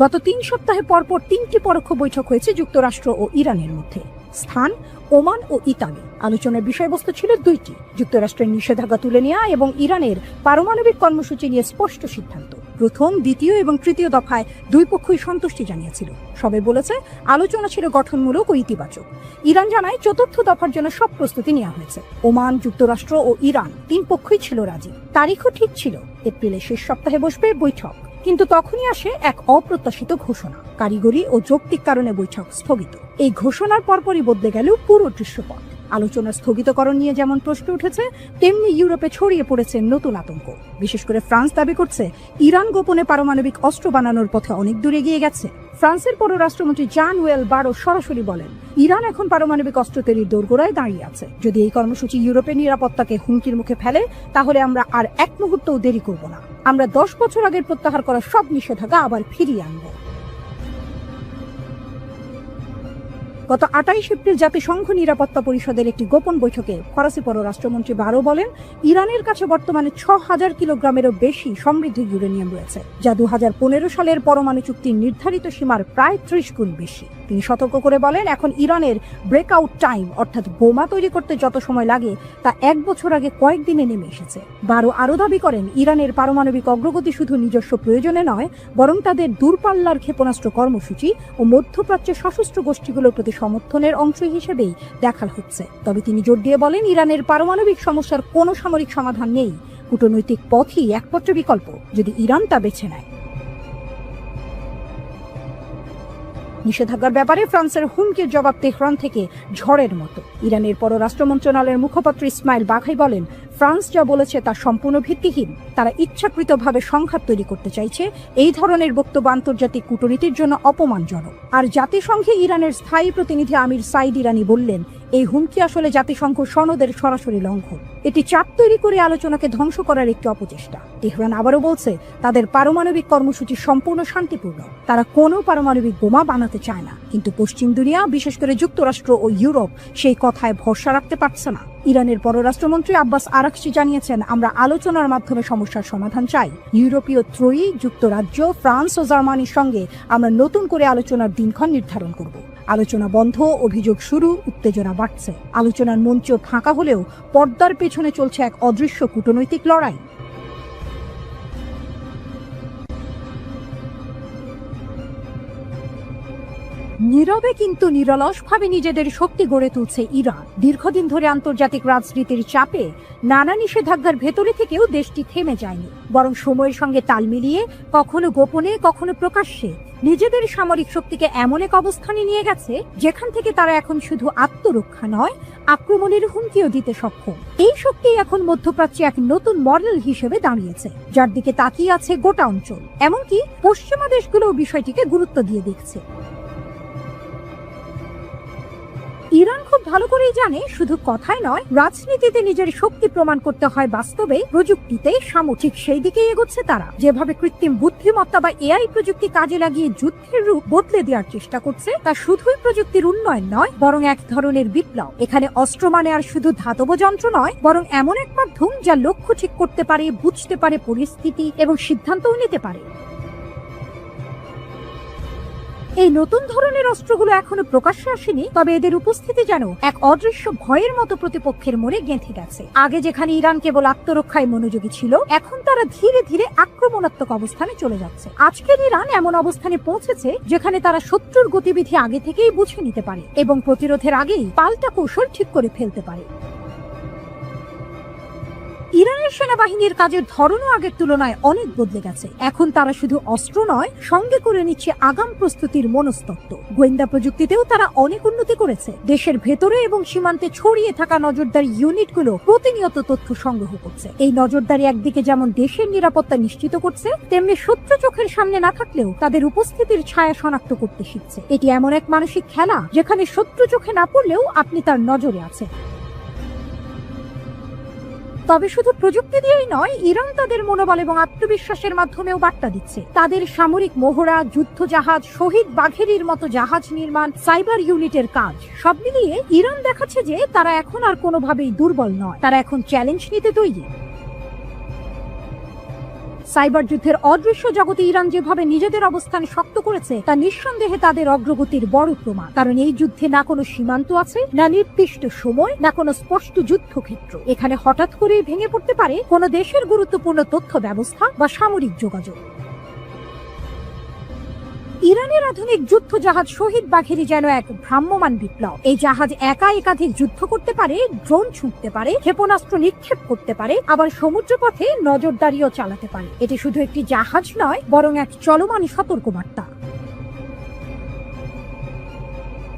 গত 3 সপ্তাহে পরপর 3টি পরোক্ষ বৈঠক হয়েছে যুক্তরাষ্ট্র ও ইরানের মধ্যে। স্থান ওমান ও ইতালি। আলোচনার বিষয়বস্তু ছিল 2টি: যুক্তরাষ্ট্রের নিষেধাজ্ঞা তুলে নেওয়া এবং ইরানের পারমাণবিক কর্মসূচি নিয়ে স্পষ্ট সিদ্ধান্ত। প্রথম, দ্বিতীয় এবং তৃতীয় দফায় দুই পক্ষই সন্তুষ্টি জানিয়েছিল। সবাই বলেছে আলোচনা ছিল গঠনমূলক ও ইতিবাচক। ইরান জানায় চতুর্থ দফার জন্য সব প্রস্তুতি নেওয়া হয়েছে। ওমান, যুক্তরাষ্ট্র ও ইরান 3 পক্ষই ছিল রাজি। তারিখও ঠিক ছিল, এপ্রিলের শেষ সপ্তাহে বসবে বৈঠক। কিন্তু তখনই আসে এক অপ্রত্যাশিত ঘোষণা। কারিগরি ও যৌক্তিক কারণে বৈঠক স্থগিত। এই ঘোষণার পরপরই বদলে গেল পুরো দৃশ্যপট। আলোচনা স্থগিতকরণ নিয়ে যেমন প্রশ্ন উঠেছে, তেমনি ইউরোপে ছড়িয়ে পড়েছে নতুন আতঙ্ক। বিশেষ করে ফ্রান্স দাবি করছে ইরান গোপনে পারমাণবিক অস্ত্র বানানোর পথে অনেক দূর এগিয়ে গেছে। ফ্রান্সের পররাষ্ট্রমন্ত্রী জান-নোয়েল বারো সরাসরি বলেন, ইরান এখন পারমাণবিক অস্ত্র তৈরির দোরগোড়ায় দাঁড়িয়ে আছে। যদি এই কর্মসূচি ইউরোপের নিরাপত্তাকে হুমকির মুখে ফেলে, তাহলে আমরা আর এক মুহূর্তও দেরি করব না। আমরা 10 বছর আগের প্রত্যাহার করা সব নিষেধাজ্ঞা আবার ফিরিয়ে আনব। গত 28 এপ্রিল জাতিসংঘ নিরাপত্তা পরিষদের একটি গোপন বৈঠকে ফরাসি পররাষ্ট্রমন্ত্রী বারো বলেন, ইরানের কাছে বর্তমানে 6000 কিলোগ্রামেরও বেশি সমৃদ্ধ ইউরেনিয়াম রয়েছে, যা 2015 সালের পরমাণু চুক্তির নির্ধারিত সীমার প্রায় 30 গুণ বেশি। তিনি সতর্ক করে বলেন, এখন ইরানের ব্রেকআউট টাইম, অর্থাৎ বোমা তৈরি করতে যত সময় লাগে তা 1 বছর আগে কয়েকদিনে নেমে এসেছে। বারো আরও দাবি করেন, ইরানের পারমাণবিক অগ্রগতি শুধু নিজস্ব প্রয়োজনে নয়, বরং তাদের দূরপাল্লার ক্ষেপণাস্ত্র কর্মসূচি ও মধ্যপ্রাচ্যের সশস্ত্র গোষ্ঠীগুলোর প্রতি সমর্থনের অংশ হিসেবেই দেখা হচ্ছে। তবে তিনি জোর দিয়ে বলেন, ইরানের পারমাণবিক সমস্যার কোনো সামরিক সমাধান নেই। কূটনৈতিক পথই একমাত্র বিকল্প, যদি ইরান তা বেছে নেয়। নিষেধাজ্ঞার ব্যাপারে ফ্রান্সের হুমকির জবাব তেহরান থেকে ঝড়ের মতো। ইরানের পররাষ্ট্র মন্ত্রণালয়ের মুখপাত্র ইসমাইল বাঘাই বলেন, ফ্রান্স যা বলেছে তা সম্পূর্ণ ভিত্তিহীন। তারা ইচ্ছাকৃতভাবে সংঘাত তৈরি করতে চাইছে। এই ধরনের বক্তব্য আন্তর্জাতিক কূটনীতির জন্য অপমানজনক। আর জাতিসংঘে ইরানের স্থায়ী প্রতিনিধি আমির সাইদ ইরানি বললেন, এই হুমকি আসলে জাতিসংঘ সনদের সরাসরি লঙ্ঘন। এটি চাপ তৈরি করে আলোচনাকে ধ্বংস করার একটি অপচেষ্টা। তেহরান আবারও বলছে তাদের পারমাণবিক কর্মসূচি সম্পূর্ণ শান্তিপূর্ণ। তারা কোনো পারমাণবিক বোমা বানাতে চায় না। কিন্তু পশ্চিম দুনিয়া, বিশেষ করে যুক্তরাষ্ট্র ও ইউরোপ, সেই কথায় ভরসা রাখতে পারছে না। ইরানের পররাষ্ট্রমন্ত্রী আব্বাস আরাকচি জানিয়েছেন, আমরা আলোচনার মাধ্যমে সমস্যার সমাধান চাই। ইউরোপীয় ত্রয়ী যুক্তরাজ্য, ফ্রান্স ও জার্মানির সঙ্গে আমরা নতুন করে আলোচনার দিনক্ষণ নির্ধারণ করব। আলোচনা বন্ধ, অভিযোগ শুরু, উত্তেজনা বাড়ছে। আলোচনার মঞ্চ ফাঁকা হলেও পর্দার পেছনে চলছে এক অদৃশ্য কূটনৈতিক লড়াই। নীরবে কিন্তু নিরলসভাবে নিজেদের শক্তি গড়ে তুলছে ইরান। দীর্ঘদিন ধরে আন্তর্জাতিক রাজনীতির চাপে নানা নিষেধাজ্ঞার ভেতরে থেকেও দেশটি থেমে যায়নি, বরং সময়ের সঙ্গে তাল মিলিয়ে কখনো গোপনে কখনো প্রকাশ্যে নিজেদের সামরিক শক্তিকে এমন এক অবস্থানে নিয়ে গেছে যেখান থেকে তারা এখন শুধু আত্মরক্ষা নয়, আক্রমণের হুমকিও দিতে সক্ষম। এই শক্তি এখন মধ্যপ্রাচ্যে এক নতুন মডেল হিসেবে দাঁড়িয়েছে, যার দিকে তাকিয়ে আছে গোটা অঞ্চল। এমনকি পশ্চিমা দেশগুলোও বিষয়টিকে গুরুত্ব দিয়ে দেখছে। ইরান খুব ভালো করেই জানে, শুধু কথায় নয়, রাজনীতিতে নিজের শক্তি প্রমাণ করতে হয় বাস্তবে, প্রযুক্তিতে সামরিক সেই দিকেই এগোচ্ছে তারা। যেভাবে কৃত্রিম বুদ্ধিমত্তা বা এআই প্রযুক্তি কাজে লাগিয়ে যুদ্ধের রূপ বদলে দেওয়ার চেষ্টা করছে, তা শুধুই প্রযুক্তির উন্নয়ন নয়, বরং এক ধরনের বিপ্লব। এখানে অস্ত্র মানে আর শুধু ধাতব যন্ত্র নয়, বরং এমন এক মাধ্যম যা লক্ষ্য ঠিক করতে পারে, বুঝতে পারে পরিস্থিতি এবং সিদ্ধান্তও নিতে পারে। এই নতুন ধরনের অস্ত্রগুলো এখনো প্রকাশ্যে আসেনি, তবে এদের উপস্থিতি যেন এক অদৃশ্য ভয়ের মতো প্রতিপক্ষের মনে গেঁথে গেছে। আগে যেখানে ইরান কেবল আত্মরক্ষায় মনোযোগী ছিল, এখন তারা ধীরে ধীরে আক্রমণাত্মক অবস্থানে চলে যাচ্ছে। আজকের ইরান এমন অবস্থানে পৌঁছেছে যেখানে তারা শত্রুর গতিবিধি আগে থেকেই বুঝে নিতে পারে এবং প্রতিরোধের আগেই পাল্টা কৌশল ঠিক করে ফেলতে পারে। ইরানের সেনাবাহিনীর কাজের ধরনও আগের তুলনায় অনেক বদলে গেছে। এখন তারা শুধু অস্ত্র নয়, সঙ্গে করে নিচ্ছে আগাম প্রস্তুতির মনস্তত্ত্ব। গোয়েন্দা প্রযুক্তিতেও তারা অনেক উন্নতি করেছে। দেশের ভেতরে এবং সীমান্তে ছড়িয়ে থাকা নজরদারি ইউনিটগুলো প্রতিনিয়ত তথ্য সংগ্রহ করছে। এই নজরদারি একদিকে যেমন দেশের নিরাপত্তা নিশ্চিত করছে, তেমনি শত্রু চোখের সামনে না থাকলেও তাদের উপস্থিতির ছায়া শনাক্ত করতে শিখছে। এটি এমন এক মানসিক খেলা যেখানে শত্রু চোখে না পড়লেও আপনি তার নজরে আছেন। তবে শুধু প্রযুক্তি দিয়েই নয়, ইরান তাদের মনোবল এবং আত্মবিশ্বাসের মাধ্যমেও বার্তা দিচ্ছে। তাদের সামরিক মহড়া, যুদ্ধ জাহাজ, শহীদ বাঘেরির মতো জাহাজ নির্মাণ, সাইবার ইউনিটের কাজ, সব মিলিয়ে ইরান দেখাচ্ছে যে তারা এখন আর কোনোভাবেই দুর্বল নয়, তারা এখন চ্যালেঞ্জ নিতে তৈরি। সাইবার যুদ্ধের অদৃশ্য জগতে ইরান যেভাবে নিজেদের অবস্থান শক্ত করেছে, তা নিঃসন্দেহে তাদের অগ্রগতির বড় প্রমাণ। কারণ এই যুদ্ধে না কোনো সীমান্ত আছে, না নির্দিষ্ট সময়, না কোনো স্পষ্ট যুদ্ধক্ষেত্র। এখানে হঠাৎ করেই ভেঙে পড়তে পারে কোনো দেশের গুরুত্বপূর্ণ তথ্য ব্যবস্থা বা সামরিক যোগাযোগ। ইরানের আধুনিক যুদ্ধ জাহাজ শহীদ বাঘেরি যেন এক ভ্রাম্যমান বিপ্লব। এই জাহাজ একা একাধিক যুদ্ধ করতে পারে, ড্রোন ছুঁড়তে পারে, ক্ষেপণাস্ত্র নিক্ষেপ করতে পারে, আবার সমুদ্রপথে নজরদারিও চালাতে পারে। এটি শুধু একটি জাহাজ নয়, বরং এক চলমান সতর্কবার্তা।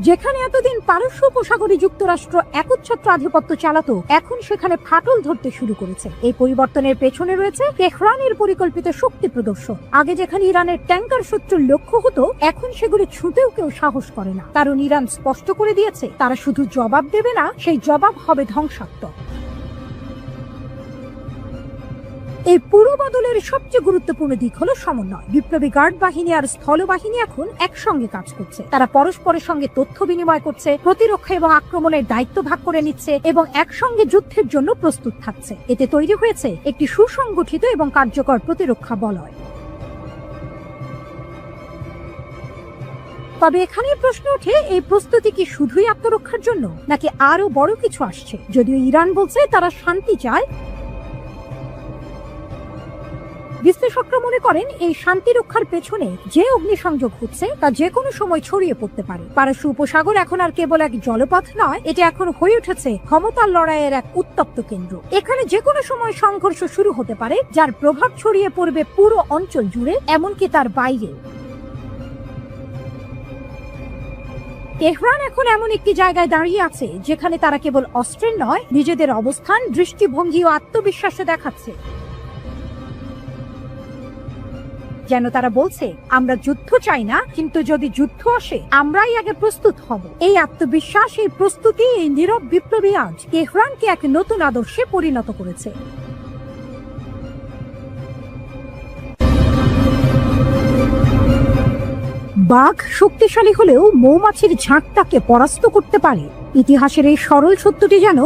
যেখানে এতদিন পারস্য উপসাগরে যুক্তরাষ্ট্র একচ্ছত্র আধিপত্য চালাতো, এখন সেখানে ফাটল ধরতে শুরু করেছে। এই পরিবর্তনের পেছনে রয়েছে তেহরানের পরিকল্পিত শক্তি প্রদর্শন। আগে যেখানে ইরানের ট্যাঙ্কার শত্রুর লক্ষ্য হতো, এখন সেগুলি ছুঁতেও কেউ সাহস করে না। কারণ ইরান স্পষ্ট করে দিয়েছে, তারা শুধু জবাব দেবে না, সেই জবাব হবে ধ্বংসাত্মক। এই পুরো বদলের সবচেয়ে গুরুত্বপূর্ণ দিক হলো সমন্বয়। বিপ্লবী গার্ড বাহিনী আর স্থল বাহিনী এখন একসঙ্গে কাজ করছে। তারা পরস্পরের সঙ্গে তথ্য বিনিময় করছে, প্রতিরক্ষা এবং আক্রমণের দায়িত্ব ভাগ করে নিচ্ছে এবং একসঙ্গে যুদ্ধের জন্য প্রস্তুত থাকছে। এতে তৈরি হয়েছে একটি সুসংগঠিত এবং কার্যকর প্রতিরক্ষা বলয়। তবে এখানেই প্রশ্ন ওঠে, এই প্রস্তুতি কি শুধুই আত্মরক্ষার জন্য, নাকি আরো বড় কিছু আসছে? যদিও ইরান বলছে তারা শান্তি চায়, বিশ্লেষকরা মনে করেন এই শান্তি রক্ষার পেছনে যে অগ্নিসংযোগ হচ্ছে তা যে কোনো সময় ছড়িয়ে পড়তে পারে। পারস্য উপসাগর এখন আর কেবল এক জলপথ নয়, এটি এখন হয়ে উঠেছে ক্ষমতার লড়াইয়ের এক উত্তপ্ত কেন্দ্র। এখানে যে কোনো সময় সংঘর্ষ শুরু হতে পারে, যার প্রভাব ছড়িয়ে পড়বে পুরো অঞ্চল জুড়ে, এমনকি তার বাইরে। তেহরান এখন এমন একটি জায়গায় দাঁড়িয়ে আছে যেখানে তারা কেবল অস্ত্রের নয়, নিজেদের অবস্থান, দৃষ্টিভঙ্গি ও আত্মবিশ্বাসে দেখাচ্ছে। যেন তারা বলছে, আমরা যুদ্ধ চাই না, কিন্তু যদি যুদ্ধ আসে আমরাই আগে প্রস্তুত হব। এই আত্মবিশ্বাস, এই প্রস্তুতি, এই নীরব বিপ্লবী আজ তেহরানকে এক নতুন আদর্শে পরিণত করেছে। বাঘ শক্তিশালী হলেও মৌমাছির ঝাঁকটাকে পরাস্ত করতে পারে। ইতিহাসের এই সরল সত্যটি যেন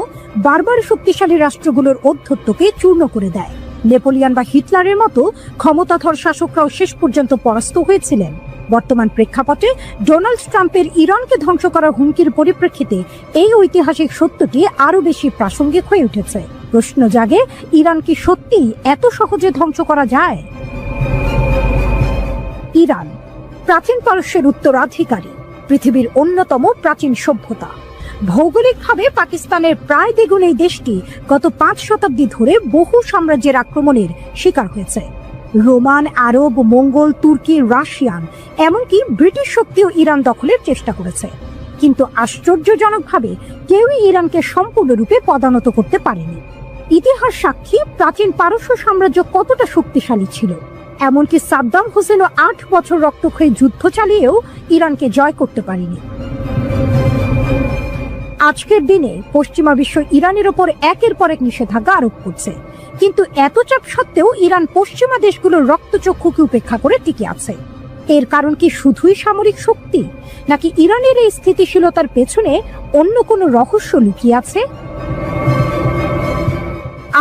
বারবার শক্তিশালী রাষ্ট্রগুলোর ঔদ্ধত্যকে চূর্ণ করে দেয়। নেপোলিয়ন বা হিটলারের মতো ক্ষমতাধর শাসকরাও শেষ পর্যন্ত পরাস্ত হয়েছিলেন। বর্তমান প্রেক্ষাপটে ডোনাল্ড ট্রাম্পের ইরানকে ধ্বংস করার হুমকির পরিপ্রেক্ষিতে এই ঐতিহাসিক সত্যটি আরো বেশি প্রাসঙ্গিক হয়ে উঠেছে। প্রশ্ন জাগে, ইরান কি সত্যিই এত সহজে ধ্বংস করা যায়? ইরান প্রাচীন পারস্যের উত্তরাধিকারী, পৃথিবীর অন্যতম প্রাচীন সভ্যতা। ভৌগোলিকভাবে পাকিস্তানের প্রায় দ্বিগুণ এই দেশটি গত 5 শতাব্দী ধরে বহু সাম্রাজ্যের আক্রমণের শিকার হয়েছে। রোমান, আরব, মঙ্গল, তুর্কি, রাশিয়ান, এমনকি ব্রিটিশ শক্তিও ইরান দখলের চেষ্টা করেছে। কিন্তু আশ্চর্যজনকভাবে কেউই ইরানকে সম্পূর্ণরূপে পদানত করতে পারেনি। ইতিহাস সাক্ষী প্রাচীন পারস্য সাম্রাজ্য কতটা শক্তিশালী ছিল। এমনকি সাদ্দাম হোসেনও 8 বছর রক্তক্ষয়ী যুদ্ধ চালিয়েও ইরানকে জয় করতে পারেনি। আজকের দিনে পশ্চিমা বিশ্ব ইরানের ওপর একের পর এক নিষেধাজ্ঞা আরোপ করছে, কিন্তু এত চাপ সত্ত্বেও ইরান পশ্চিমা দেশগুলোর রক্তচক্ষুকে উপেক্ষা করে টিকে আছে। এর কারণ কি শুধুই সামরিক শক্তি, নাকি ইরানের এই স্থিতিশীলতার পেছনে অন্য কোনো রহস্য লুকিয়ে আছে?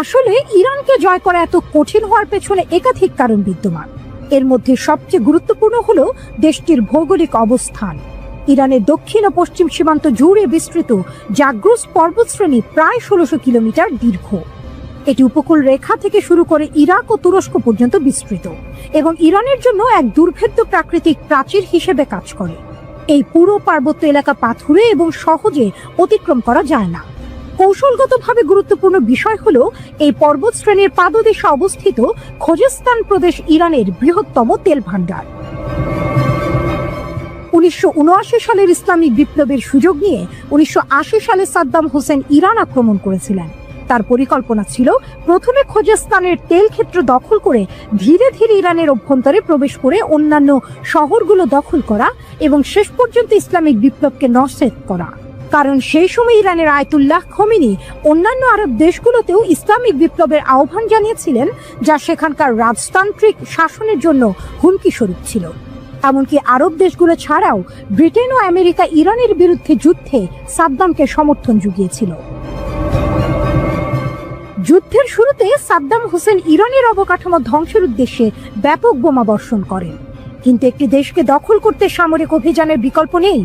আসলে ইরানকে জয় করা এত কঠিন হওয়ার পেছনে একাধিক কারণ বিদ্যমান। এর মধ্যে সবচেয়ে গুরুত্বপূর্ণ হলো দেশটির ভৌগোলিক অবস্থান। ইরানের দক্ষিণ ও পশ্চিম সীমান্ত জুড়ে বিস্তৃত জাগ্রস পর্বতশ্রেণী প্রায় 1600 কিলোমিটার দীর্ঘ। এটি উপকূল রেখা থেকে শুরু করে ইরাক ও তুরস্ক পর্যন্ত বিস্তৃত এবং ইরানের জন্য এক দুর্ভেদ্য প্রাকৃতিক প্রাচীর হিসেবে কাজ করে। এই পুরো পার্বত্য এলাকা পাথুরে এবং সহজে অতিক্রম করা যায় না। কৌশলগতভাবে গুরুত্বপূর্ণ বিষয় হলো এই পর্বত শ্রেণীর পাদদেশে অবস্থিত খোজেস্তান প্রদেশ ইরানের বৃহত্তম তেল ভান্ডার। 1979 সালের ইসলামিক বিপ্লবের সুযোগ নিয়ে 1980 সালে সাদ্দাম হোসেন ইরান আক্রমণ করেছিলেন। তার পরিকল্পনা ছিল প্রথমে খোজেস্তানের তেল ক্ষেত্র দখল করে ধীরে ধীরে ইরানের অভ্যন্তরে প্রবেশ করে অন্যান্য শহরগুলো দখল করা এবং শেষ পর্যন্ত ইসলামিক বিপ্লবকে নস্যাৎ করা। কারণ সেই সময় ইরানের আয়াতুল্লাহ খোমেনি অন্যান্য আরব দেশগুলোতেও ইসলামিক বিপ্লবের আহ্বান জানিয়েছিলেন, যা সেখানকার রাজতান্ত্রিক শাসনের জন্য হুমকি স্বরূপ ছিল। এমনকি আরব দেশগুলো ছাড়াও ব্রিটেন ও আমেরিকা ইরানের বিরুদ্ধে যুদ্ধে সাদ্দামকে সমর্থন জুগিয়েছিল। যুদ্ধের শুরুতে সাদ্দাম হোসেন ইরানের অবকাঠামো ধ্বংসের উদ্দেশ্যে ব্যাপক বোমা বর্ষণ করেন, কিন্তু একটি দেশকে দখল করতে সামরিক অভিযানের বিকল্প নেই।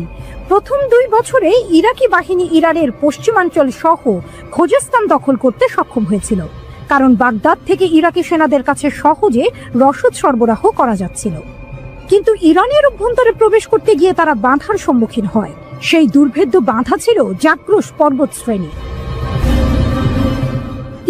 প্রথম 2 বছরে ইরাকি বাহিনী ইরানের পশ্চিমাঞ্চল সহ খোজেস্তান দখল করতে সক্ষম হয়েছিল, কারণ বাগদাদ থেকে ইরাকি সেনাদের কাছে সহজে রসদ সরবরাহ করা যাচ্ছিল। কিন্তু ইরানের অভ্যন্তরে প্রবেশ করতে গিয়ে তারা বাধার সম্মুখীন হয়। সেই দুর্ভেদ্য বাধা ছিল জাগ্রস পর্বত শ্রেণী।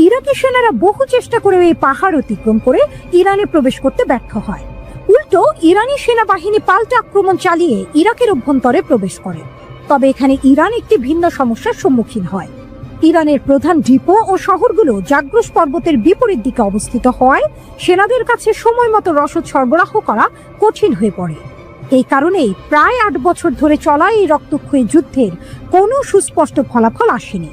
ইরাকি সেনারা বহু চেষ্টা করে এই পাহাড় অতিক্রম করে ইরানে প্রবেশ করতে ব্যর্থ হয়। উল্টো ইরানি সেনাবাহিনী পাল্টা আক্রমণ চালিয়ে ইরাকের অভ্যন্তরে প্রবেশ করে। তবে এখানে ইরান একটি ভিন্ন সমস্যার সম্মুখীন হয়। ইরানের প্রধান ডিপো ও শহরগুলো জাগ্রস পর্বতের বিপরীত দিকে অবস্থিত হওয়ায় সেনাদের কাছে সময় মতো রসদ সরবরাহ করা কঠিন হয়ে পড়ে। এই কারণেই প্রায় 8 বছর ধরে চলা এই রক্তক্ষয়ী যুদ্ধের কোনো সুস্পষ্ট ফলাফল আসেনি।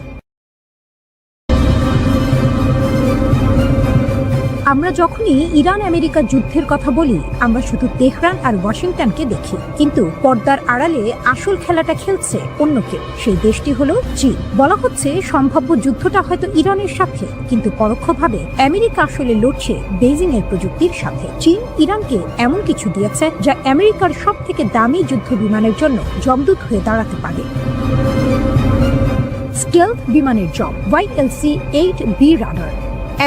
আমরা যখনই ইরান আমেরিকা যুদ্ধের কথা বলি, আমরা শুধু তেহরান আর ওয়াশিংটনকে দেখি, কিন্তু পর্দার আড়ালে আসল খেলাটা খেলছে অন্য কেউ। সেই দেশটি হলো চীন। বলা হচ্ছে সম্ভাব্য যুদ্ধটা হয়তো ইরানের সাথে, কিন্তু পরোক্ষভাবে আমেরিকা আসলে লড়ছে বেইজিং এর প্রযুক্তির সাথে। চীন ইরানকে এমন কিছু দিয়েছে যা আমেরিকার সব থেকে দামি যুদ্ধ বিমানের জন্য জমদূত হয়ে দাঁড়াতে পারে। স্টেলথ বিমানের জব YLC-8B রাডার।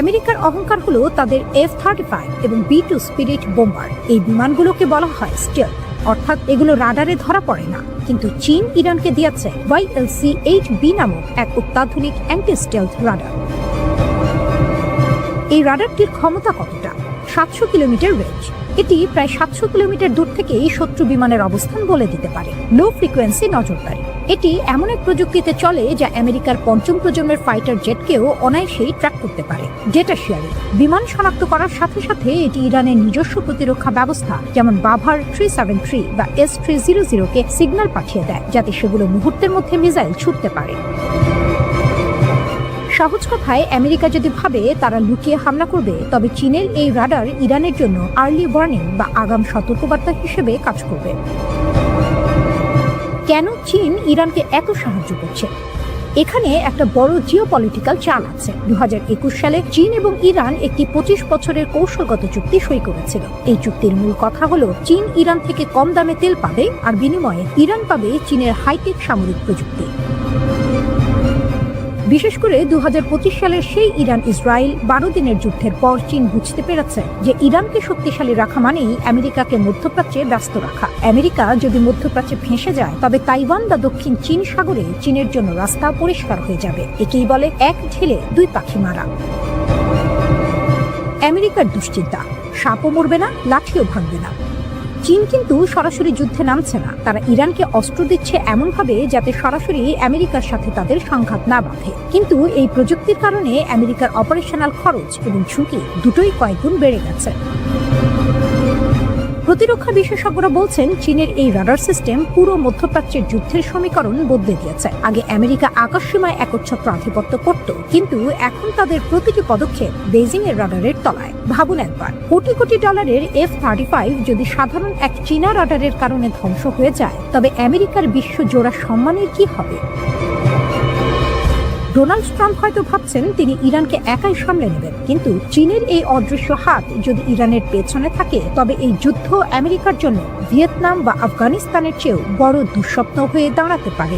আমেরিকার অহংকার হলো তাদের F-35 এবং B-2 স্পিরিট বোম্বার। এই বিমানগুলোকে বলা হয় স্টেলথ, অর্থাৎ এগুলো রাডারে ধরা পড়ে না। কিন্তু চীন ইরানকে দিয়েছে YLC-8B নামক এক অত্যাধুনিক অ্যান্টি স্টেলথ রাডার। এই রাডারটির ক্ষমতা কতটা? 700 কিলোমিটার রেঞ্জ, এটি প্রায় 700 কিলোমিটার দূর থেকেই শত্রু বিমানের অবস্থান বলে দিতে পারে। লো ফ্রিকোয়েন্সি নজরদারি, এটি এমন এক প্রযুক্তিতে চলে যা আমেরিকার পঞ্চম প্রজন্মের ফাইটার জেটকেও অনায়াসেই ট্র্যাক করতে পারে। ডেটা শেয়ারিং, বিমান শনাক্ত করার সাথে সাথে এটি ইরানের নিজস্ব প্রতিরক্ষা ব্যবস্থা যেমন বাভার 373 বা S-300 কে সিগন্যাল পাঠিয়ে দেয়, যাতে সেগুলো মুহূর্তের মধ্যে মিসাইল ছুটতে পারে। সহজ কথায়, আমেরিকা যদি ভাবে তারা লুকিয়ে হামলা করবে, তবে চীনের এই রাডার ইরানের জন্য আর্লি ওয়ার্নিং বা আগাম সতর্কবার্তা হিসেবে কাজ করবে। কেন চীন ইরানকে এত সাহায্য করছে? এখানে একটা বড় জিওপলিটিক্যাল চাল আছে। 2021 সালে চীন এবং ইরান একটি 25 বছরের কৌশলগত চুক্তি সই করেছিল। এই চুক্তির মূল কথা হলো চীন ইরান থেকে কম দামে তেল পাবে, আর বিনিময়ে ইরান পাবে চীনের হাইটেক সামরিক প্রযুক্তি। বিশেষ করে 2025 সালের সেই ইরান ইসরায়েল 12 দিনের যুদ্ধের পর চীন বুঝতে পেরেছে যে ইরানকে শক্তিশালী রাখা মানেই আমেরিকাকে মধ্যপ্রাচ্যে ব্যস্ত রাখা। আমেরিকা যদি মধ্যপ্রাচ্যে ফেঁসে যায়, তবে তাইওয়ান বা দক্ষিণ চীন সাগরে চীনের জন্য রাস্তা পরিষ্কার হয়ে যাবে। একেই বলে এক ঢিলে দুই পাখি মারা। আমেরিকার দুশ্চিন্তা, সাপও মরবে না, লাঠিও ভাঙবে না। চীন কিন্তু সরাসরি যুদ্ধে নামছে না, তারা ইরানকে অস্ত্র দিচ্ছে এমনভাবে যাতে সরাসরি আমেরিকার সাথে তাদের সংঘাত না বাঁধে। কিন্তু এই প্রযুক্তির কারণে আমেরিকার অপারেশনাল খরচ এবং ঝুঁকি দুটোই কয়েকগুণ বেড়ে গেছে। প্রতিরক্ষা বিশেষজ্ঞরা বলছেন চীনের এই রাডার সিস্টেম পুরো মধ্যপ্রাচ্যের যুদ্ধের সমীকরণ বদলে দিয়েছে। আগে আমেরিকা আকাশসীমায় একচ্ছত্র আধিপত্য করত, কিন্তু এখন তাদের প্রতিটি পদক্ষেপ বেজিং এর রাডারের তলায়। ভাবুন একবার, কোটি কোটি ডলারের F-35 যদি সাধারণ এক চীনা রাডারের কারণে ধ্বংস হয়ে যায়, তবে আমেরিকার বিশ্ব জোড়া সম্মানের কি হবে? ডোনাল্ড ট্রাম্প হয়তো ভাবছেন তিনি ইরানকে একাই সামলে নেবেন, কিন্তু চীনের এই অদৃশ্য হাত যদি ইরানের পেছনে থাকে, তবে এই যুদ্ধ আমেরিকার জন্য ভিয়েতনাম বা আফগানিস্তানের চেয়েও বড় দুঃস্বপ্ন হয়ে দাঁড়াতে পারে।